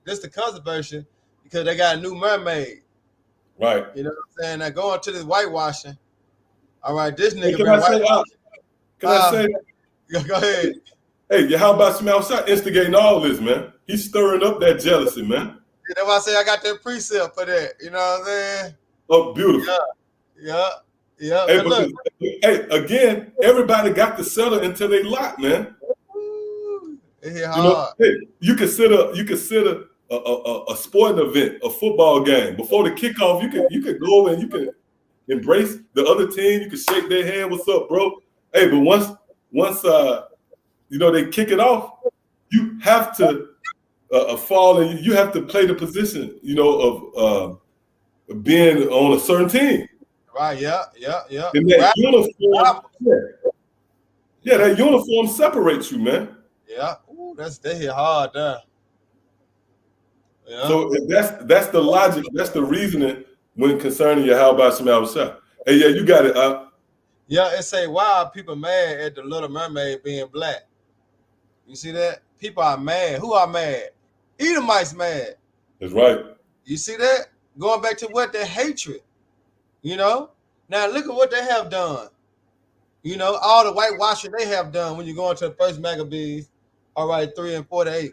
Speaker 1: This the controversy because they got a new mermaid.
Speaker 2: Right.
Speaker 1: You know what I'm saying? They're going to this whitewashing. All right, this nigga
Speaker 2: Can I say?
Speaker 1: Go ahead.
Speaker 2: Hey, how about Smell Shot instigating all this, man? He's stirring up that jealousy, man.
Speaker 1: That's why I say I got that precept for that. You know what I'm saying?
Speaker 2: Oh, beautiful.
Speaker 1: Yeah.
Speaker 2: Hey, look. Hey, again, everybody got to settle until they lock, man.
Speaker 1: It hit hard.
Speaker 2: You consider a sporting event, a football game. Before the kickoff, you could go and you can embrace the other team. You can shake their hand. What's up, bro? Hey, but once they kick it off, you have to fall and you have to play the position, of being on a certain team.
Speaker 1: Right. Yeah.
Speaker 2: And that uniform, that uniform separates you, man.
Speaker 1: Yeah. Ooh, they hit hard there. Yeah.
Speaker 2: So that's the logic, that's the reasoning when concerning your how about Shema Shah. Hey, yeah, you got it.
Speaker 1: Yeah, it say why are people mad at the Little Mermaid being black? You see that? People are mad. Who are mad? Edomites mad.
Speaker 2: That's right.
Speaker 1: You see that? Going back to what their hatred. Now look at what they have done. All the whitewashing they have done when you go into the first Maccabees, all right, 3 and 48.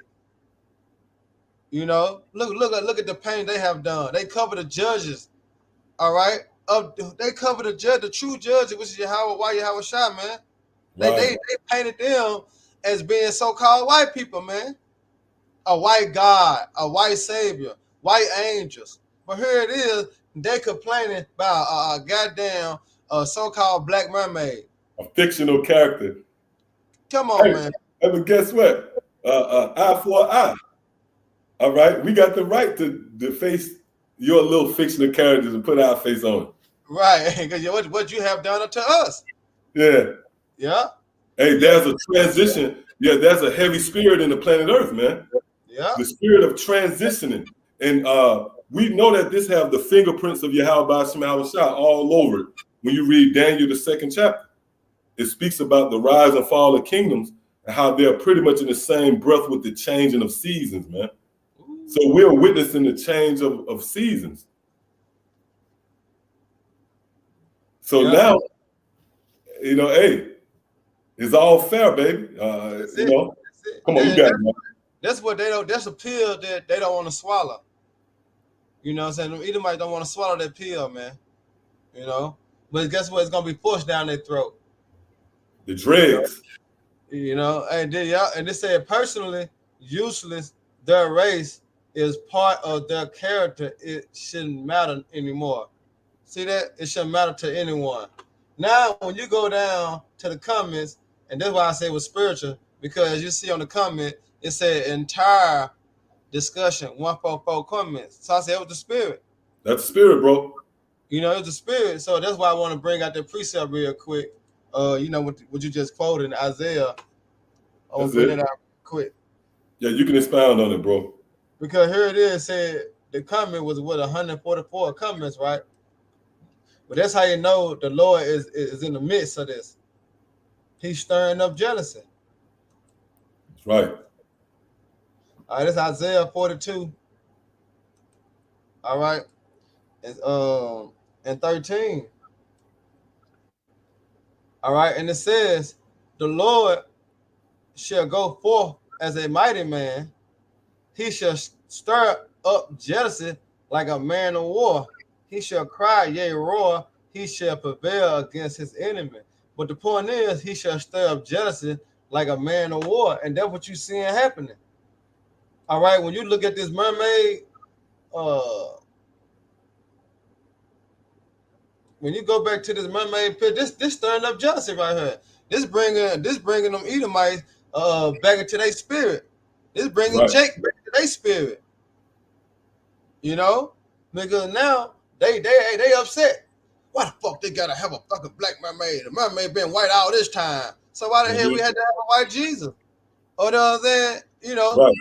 Speaker 1: Look at the pain they have done. They cover the judges, all right. They cover the true judge, which is Yahweh Shah, man. They painted them as being so-called white people, man. A white God, a white savior, white angels. But here it is, they complaining about a goddamn so-called black mermaid.
Speaker 2: A fictional character.
Speaker 1: Come on, man.
Speaker 2: Hey, but guess what? Eye for an eye. All right, we got the right to face your little fictional characters and put our face on it.
Speaker 1: Right, because what you have done to us.
Speaker 2: Yeah. Hey, there's a transition. Yeah, there's a heavy spirit in the planet Earth, man.
Speaker 1: Yeah.
Speaker 2: The spirit of transitioning. And we know that this have the fingerprints of Yahweh Shema Shah all over it. When you read Daniel, the 2nd chapter, it speaks about the rise and fall of kingdoms and how they're pretty much in the same breath with the changing of seasons, man. So we're witnessing the change of seasons. So now, hey, it's all fair, baby. Come on, you got it, man.
Speaker 1: That's what that's a pill that they don't want to swallow. You know what I'm saying? Edomites don't want to swallow that pill, man. But guess what? It's gonna be pushed down their throat.
Speaker 2: The dregs.
Speaker 1: And they said personally useless, their race is part of their character. It shouldn't matter anymore. See that? It shouldn't matter to anyone. Now, when you go down to the comments, and that's why I say it was spiritual, because you see on the comment, it said entire discussion, 144 comments. So I said it was the spirit.
Speaker 2: That's the spirit, bro.
Speaker 1: It was the spirit. So that's why I want to bring out the precept real quick. What you just quoted in Isaiah. I want to bring it out quick.
Speaker 2: Yeah, you can expound on it, bro.
Speaker 1: Because here it is, said the comment was 144 comments, right? But that's how you know the Lord is in the midst of this. He's stirring up jealousy.
Speaker 2: That's right.
Speaker 1: All right, this is Isaiah 42. All right. It's and 13. All right, and it says, the Lord shall go forth as a mighty man. He shall stir up jealousy like a man of war. He shall cry, yea, roar. He shall prevail against his enemy. But the point is, he shall stir up jealousy like a man of war. And that's what you're seeing happening. All right, when you look at this mermaid, when you go back to this mermaid pit, this stirring up jealousy right here. This bringing them Edomites back into their spirit. This bringing
Speaker 2: Right.
Speaker 1: Jake back to their spirit. You know, because now they upset. Why the fuck they gotta have a fucking black mermaid? The mermaid been white all this time. So why the hell we had to have a white Jesus? Or the other than, you know,
Speaker 2: Right.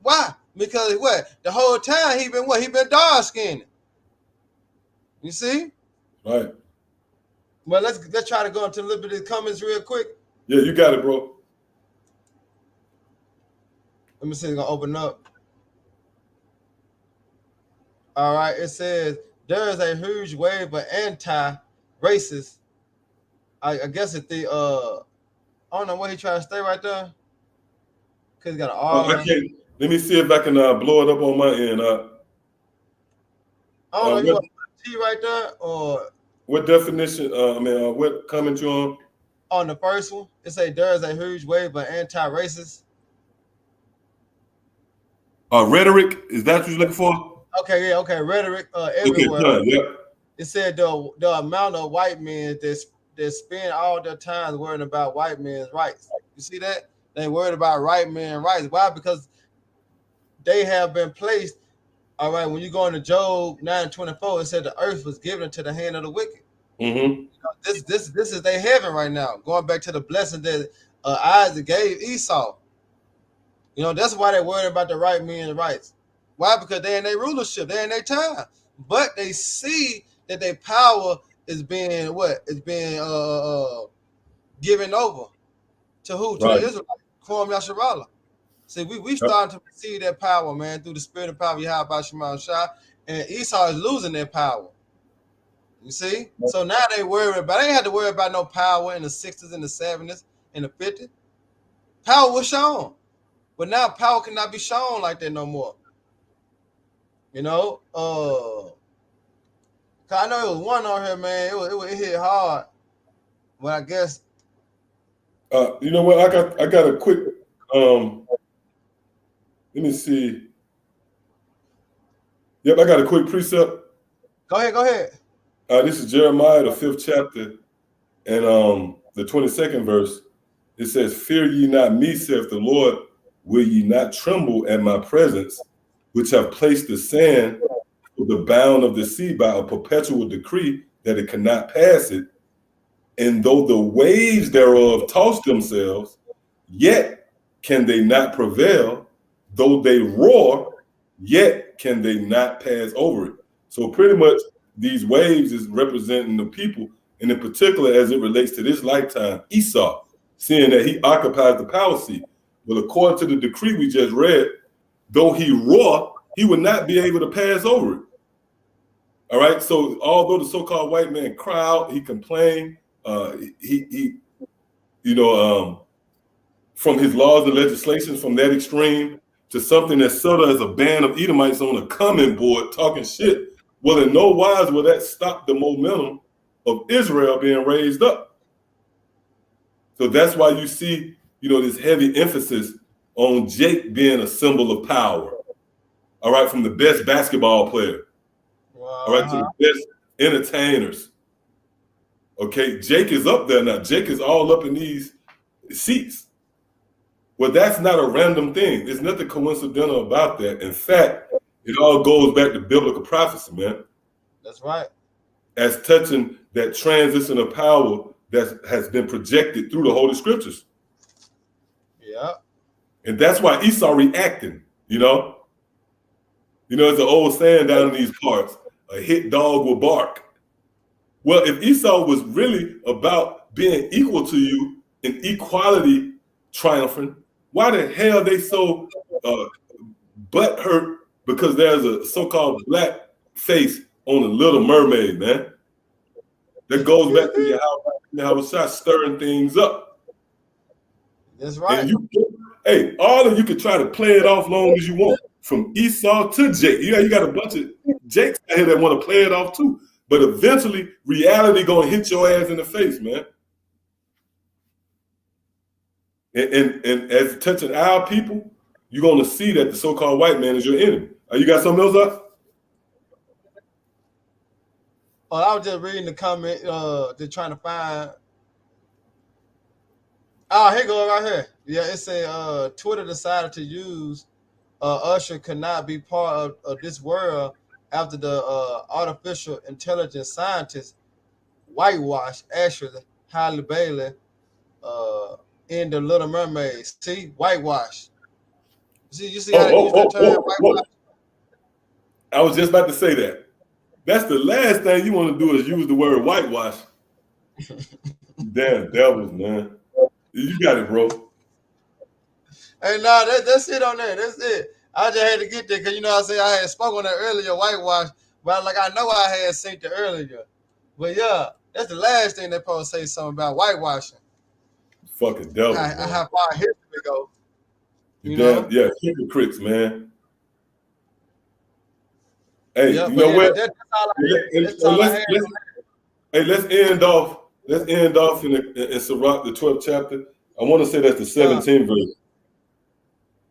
Speaker 1: why? Because what? The whole time he been what? He been dark skinned. You see?
Speaker 2: Right.
Speaker 1: Well, let's try to go into a little bit of the comments real quick.
Speaker 2: Yeah, you got it, bro.
Speaker 1: Let me see if it's gonna open up. All right, it says there is a huge wave of anti-racist. I guess it's the I don't know what he trying to say right there. Cause he got an
Speaker 2: I
Speaker 1: R.
Speaker 2: can't. Let me see if I can blow it up on my end.
Speaker 1: I don't know if you want T right there or
Speaker 2: what definition? What comment you
Speaker 1: on the first one. It say there is a huge wave of anti-racist.
Speaker 2: Rhetoric. Is that what you're looking for?
Speaker 1: Okay, yeah, okay. Rhetoric everywhere.
Speaker 2: Okay, yeah.
Speaker 1: It said the amount of white men that spend all their time worrying about white men's rights. You see that? They worried about white men's rights. Why? Because they have been placed. All right, when you go into Job 9:24, it said the earth was given into the hand of the wicked.
Speaker 2: Mm-hmm.
Speaker 1: This is their heaven right now. Going back to the blessing that Isaac gave Esau. You know, that's why they're worried about the right men's rights. Why? Because they're in their rulership, they're in their time. But they see that their power is being what? It's being given over to who? To
Speaker 2: Right.
Speaker 1: the Israelites. Kwam Yasharallah. See, we starting to receive that power, man, through the spirit of power, Yahweh Shema Shah, and Esau is losing their power. You see? So now they worry about, they ain't had to worry about no power in the 60s and the 70s and the 50s. Power was shown. But now power cannot be shown like that no more. You know? Cause I know it was one on here, man. It hit hard. But I guess
Speaker 2: You know what? I got a quick let me see. Yep, I got a quick precept.
Speaker 1: Go ahead.
Speaker 2: This is Jeremiah, the 5th chapter, and the 22nd verse. It says, "Fear ye not me, saith the Lord, will ye not tremble at my presence, which have placed the sand for the bound of the sea by a perpetual decree that it cannot pass it. And though the waves thereof toss themselves, yet can they not prevail. Though they roar, yet can they not pass over it." So pretty much these waves is representing the people, and in particular as it relates to this lifetime, Esau, seeing that he occupies the power seat. Well, according to the decree we just read, though he roar, he would not be able to pass over it. All right. So although the so-called white man cry out, he complained, from his laws and legislations, from that extreme to something as subtle as a band of Edomites on a coming board talking shit. Well, in no wise will that stop the momentum of Israel being raised up. So that's why you see, this heavy emphasis on Jake being a symbol of power. All right, from the best basketball player. All right, to the best entertainers. Okay, Jake is up there now. Jake is all up in these seats. Well, that's not a random thing. There's nothing coincidental about that. In fact, it all goes back to biblical prophecy, man.
Speaker 1: That's right.
Speaker 2: As touching that transition of power that has been projected through the Holy Scriptures.
Speaker 1: Yeah.
Speaker 2: And that's why Esau reacting, There's an old saying down in these parts, a hit dog will bark. Well, if Esau was really about being equal to you in equality triumphing, why the hell they so butthurt because there's a so-called black face on the Little Mermaid, man? That goes back to how it's stirring things up.
Speaker 1: That's right.
Speaker 2: And all of you can try to play it off long as you want, from Esau to Jake. You got a bunch of Jakes out here that want to play it off too. But eventually, reality gonna hit your ass in the face, man. And as touching our people, you're gonna see that the so-called white man is your enemy. You got something else up?
Speaker 1: Oh, I was just reading the comment. They're trying to find. Oh, here go right here. Yeah, it say Twitter decided to use Usher could not be part of this world after the artificial intelligence scientist whitewash Asher Halle Bailey uh, in the Little Mermaid. See, whitewash. See, you see how they use that term, whitewash.
Speaker 2: I was just about to say that. That's the last thing you want to do is use the word whitewash. Damn devils, man. You got it, bro.
Speaker 1: Hey, nah, that's it on there. That's it. I just had to get there because you know I say I had spoke on that earlier, whitewash, but like I know I had seen it earlier. But yeah, that's the last thing they supposed to say something about whitewashing.
Speaker 2: Fucking devils,
Speaker 1: How,
Speaker 2: man.
Speaker 1: how far history go,
Speaker 2: You
Speaker 1: you
Speaker 2: damn,
Speaker 1: know?
Speaker 2: yeah, hypocrites, man. Hey,
Speaker 1: Yeah,
Speaker 2: you
Speaker 1: but
Speaker 2: know
Speaker 1: yeah,
Speaker 2: what?
Speaker 1: that's all I
Speaker 2: And,
Speaker 1: had.
Speaker 2: and-
Speaker 1: That's
Speaker 2: and
Speaker 1: all I
Speaker 2: let's,
Speaker 1: had.
Speaker 2: let's hey, let's end off in Sirach, the 12th chapter. I want to say that's the
Speaker 1: Uh,
Speaker 2: 17th verse.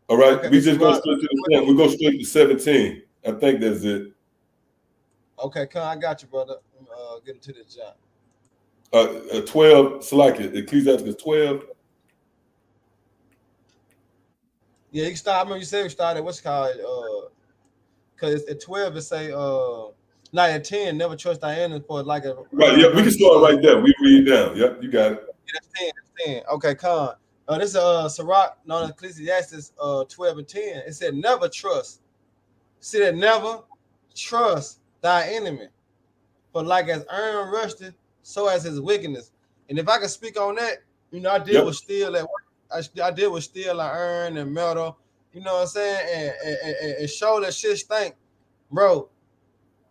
Speaker 2: All right,
Speaker 1: okay,
Speaker 2: we
Speaker 1: it's a
Speaker 2: just go
Speaker 1: rock.
Speaker 2: straight to the point. We go straight to 17. I think that's it.
Speaker 1: Okay, come, I got you, brother. Get into the job.
Speaker 2: 12, Salakia, Ecclesiastes 12.
Speaker 1: Yeah, you can start. I remember you said we started. What's it called? Because at 12 it say not at 10. Never trust thy enemy for like a
Speaker 2: Right, yeah, we can
Speaker 1: rusty
Speaker 2: start
Speaker 1: sword.
Speaker 2: right there. We read down. Yep, you got it.
Speaker 1: Yeah, that's 10. That's 10. Okay, come. This is Sirach, known as Ecclesiastes 12 and 10. It said, never trust. See that never trust thy enemy. For like as iron rusted, so as his wickedness. And if I can speak on that, you know, I deal
Speaker 2: Yep.
Speaker 1: with steel at work. I deal with steel and iron and metal, you know what I'm saying? And show that shit stink, bro.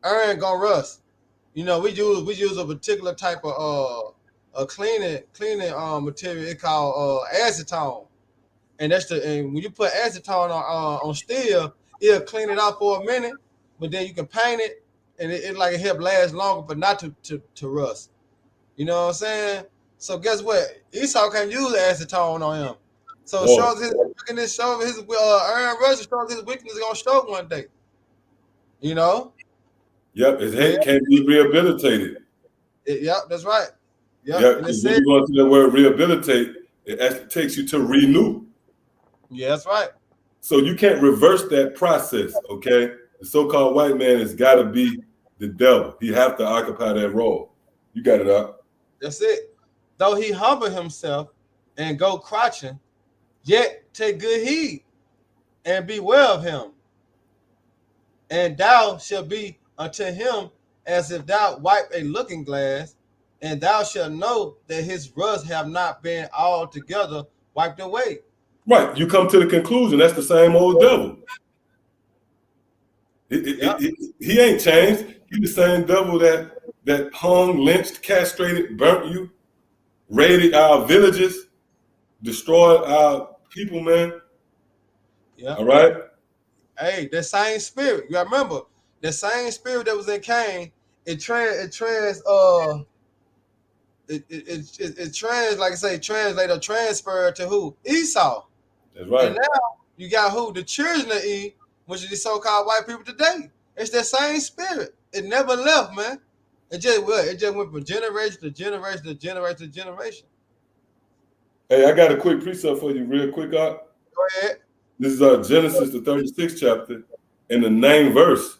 Speaker 1: Iron gonna rust. You know, we use a particular type of cleaning material. It called acetone, and and when you put acetone on steel, it'll clean it out for a minute, but then you can paint it, and it like it help last longer, but not to rust. You know what I'm saying? So guess what? Esau can use acetone on him. So it
Speaker 2: Boy.
Speaker 1: shows his wickedness, shows his iron rust, shows his wickedness is gonna show one day. You know?
Speaker 2: Yep, his
Speaker 1: But
Speaker 2: head can't be rehabilitated.
Speaker 1: yep, that's right. Yep,
Speaker 2: Yeah,
Speaker 1: and it
Speaker 2: because when
Speaker 1: said,
Speaker 2: you go into the word rehabilitate, it actually takes you to renew.
Speaker 1: yeah, that's right.
Speaker 2: So you can't reverse that process, okay? The so-called white man has got to be the devil. He have to occupy that role. You got it up.
Speaker 1: That's it. Though he humble himself and go crouching, yet take good heed and beware of him. And thou shalt be unto him as if thou wipe a looking glass, and thou shalt know that his rust have not been altogether wiped away.
Speaker 2: Right. You come to the conclusion that's the same old devil.
Speaker 1: Yep.
Speaker 2: He ain't changed. He the same devil that hung, lynched, castrated, burnt you, raided our villages, destroyed our people, man.
Speaker 1: Yep.
Speaker 2: All right.
Speaker 1: Hey, that same spirit. You gotta remember the same spirit that was in Cain. It trans like I say translate or transfer to who? Esau.
Speaker 2: That's
Speaker 1: And
Speaker 2: right.
Speaker 1: now you got who? The children of Eve, which is the so-called white people today. It's that same spirit. It never left, man. It just went from generation to generation to generation to generation.
Speaker 2: Hey, I got a quick precept for you, real quick, Art.
Speaker 1: Go ahead.
Speaker 2: This is Genesis, the 36th chapter, in the 9th verse.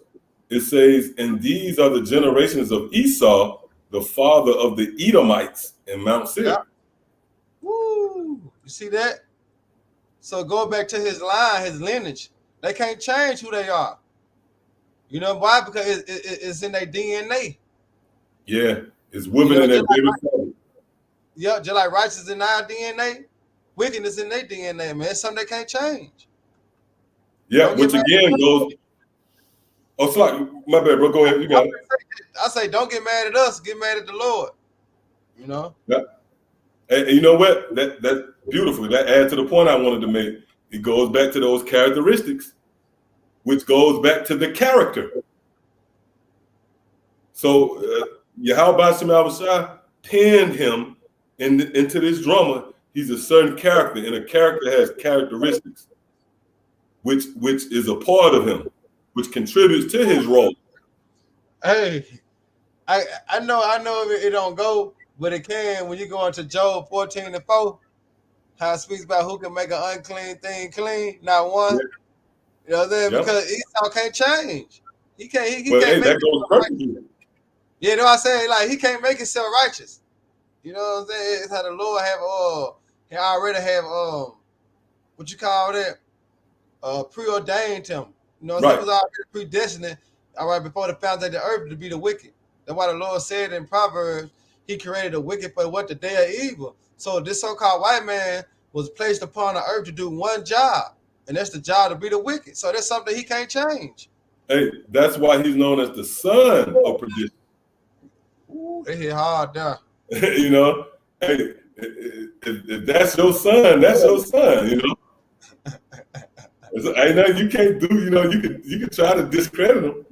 Speaker 2: It says, "And these are the generations of Esau, the father of the Edomites in Mount
Speaker 1: Yeah.
Speaker 2: Seir."
Speaker 1: Woo. You see that? So go back to his line, his lineage. They can't change who they are. You know why? Because it's in their DNA.
Speaker 2: Yeah, it's
Speaker 1: You
Speaker 2: women
Speaker 1: know,
Speaker 2: in that baby father.
Speaker 1: just like righteousness in our DNA, wickedness in their DNA, man. It's something they can't change.
Speaker 2: Yeah,
Speaker 1: Don't get
Speaker 2: which
Speaker 1: mad.
Speaker 2: again goes. Oh, sorry, my bad, bro. Go ahead, you got it.
Speaker 1: I say, don't get mad at us. Get mad at the Lord. You know.
Speaker 2: Yeah. And you know what? That's beautiful. That adds to the point I wanted to make. It goes back to those characteristics, which goes back to the character. So Yahweh Shai pinned him into this drama. He's a certain character, and a character has characteristics, which is a part of him, which contributes to his role.
Speaker 1: Hey, I know it don't go, but it can when you go into Job 14:4. How it speaks about who can make an unclean thing clean, not one.
Speaker 2: Yeah.
Speaker 1: You know what I'm saying?
Speaker 2: Yeah.
Speaker 1: Because Esau can't change. He can't. He
Speaker 2: But
Speaker 1: can't
Speaker 2: hey,
Speaker 1: make
Speaker 2: that
Speaker 1: it.
Speaker 2: goes perfectly.
Speaker 1: Yeah, you know what I'm saying? Like he can't make himself righteous. You know what I'm saying? It's how the Lord have he already have what you call that? Preordained him. You know, he
Speaker 2: Right.
Speaker 1: was already predestined, all right, before the foundation of the earth to be the wicked. That's why the Lord said in Proverbs, He created the wicked for what the day of evil. So this so-called white man was placed upon the earth to do one job, and that's the job to be the wicked. So that's something he can't change.
Speaker 2: Hey, that's why he's known as the son of perdition.
Speaker 1: Ooh, they hit hard there.
Speaker 2: You know, hey, if that's your son, that's your son. You know, ain't nothing you can't do. You know, you can try to discredit him,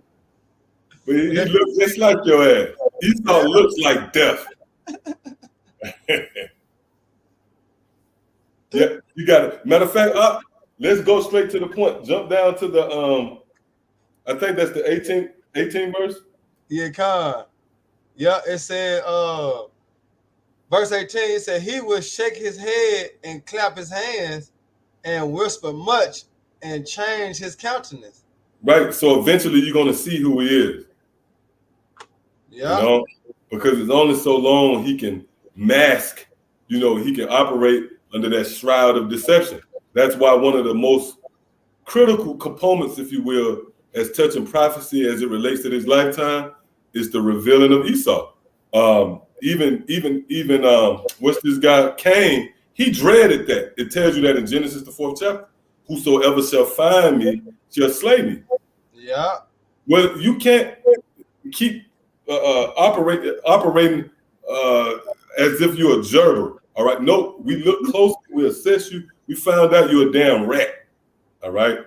Speaker 2: but he looks just like your ass. Esau looks like death. Yeah, you got it. Matter of fact, let's go straight to the point. Jump down to the I think that's the 18 verse.
Speaker 1: Yeah, Con. Yeah, it said verse 18, it said he would shake his head and clap his hands and whisper much and change his countenance.
Speaker 2: Right. So eventually you're gonna see who he is.
Speaker 1: Yeah.
Speaker 2: You know, because it's only so long he can mask, you know, he can operate under that shroud of deception. That's why one of the most critical components, if you will, as touching prophecy as it relates to this lifetime is the revealing of Esau. Even what's this guy Cain? He dreaded that. It tells you that in Genesis the 4th chapter. Whosoever shall find me shall slay me.
Speaker 1: Yeah.
Speaker 2: Well, you can't keep operating as if you're a gerber. All right. No, we look closely, we assess you. We found out you're a damn rat. All right.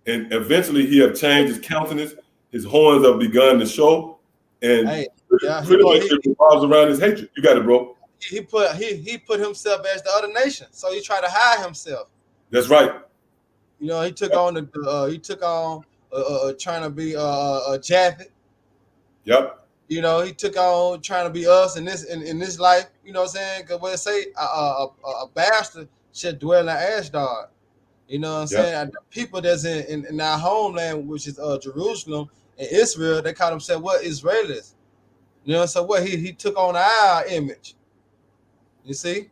Speaker 2: And eventually he have changed his countenance. His horns have begun to show. And pretty much it revolves around his hatred. You got it, bro.
Speaker 1: He put himself as the other nation. So he tried to hide himself.
Speaker 2: That's right.
Speaker 1: You know, he took on trying to be a Japhet.
Speaker 2: Yep.
Speaker 1: You know, he took on trying to be us in this life. You know what I'm saying? Because what it say, a bastard should dwell in Ashdod. You know what I'm saying? And the people that's in our homeland, which is Jerusalem and Israel, they call themselves what? Israelis. You know, so what he took on our image. You see?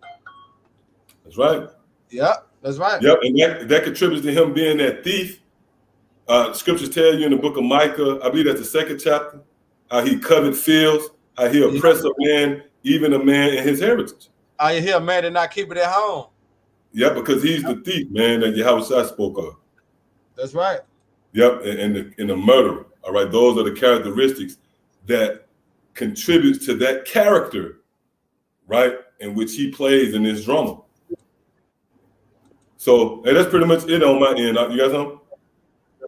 Speaker 2: That's right.
Speaker 1: Yep, that's right.
Speaker 2: Yep, and that contributes to him being that thief. Scriptures tell you in the book of Micah, I believe that's the 2nd chapter, how he coveted fields, how he oppressed a man, even a man in his heritage.
Speaker 1: You hear a man did not keep it at home.
Speaker 2: Yeah, because he's the thief, man, that Yahweh spoke of.
Speaker 1: That's right.
Speaker 2: Yep, and the murderer. All right, those are the characteristics that contributes to that character, right, in which he plays in this drama. So, hey, that's pretty much it on my end. You got something?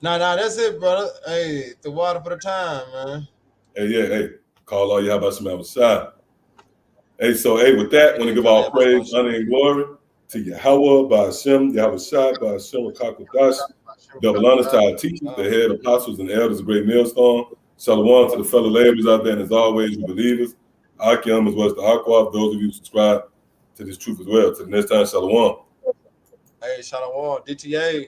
Speaker 1: Nah, that's it, brother. Hey, the water for the time, man.
Speaker 2: Hey, call all y'all about some outside. Hey, so with that, I want to give all praise, honor, and glory to Yahweh, by Hashem, Yahweh Shai, by Hashem, Kakwadash, double honors to our teachers, the head apostles and elders of Great Millstone. Shalom to the fellow laborers out there, and as always, you believers, Akim as well as the Aqua, those of you who subscribe to this truth as well. To the next time, Shalom.
Speaker 1: Hey, Shalom, DTA.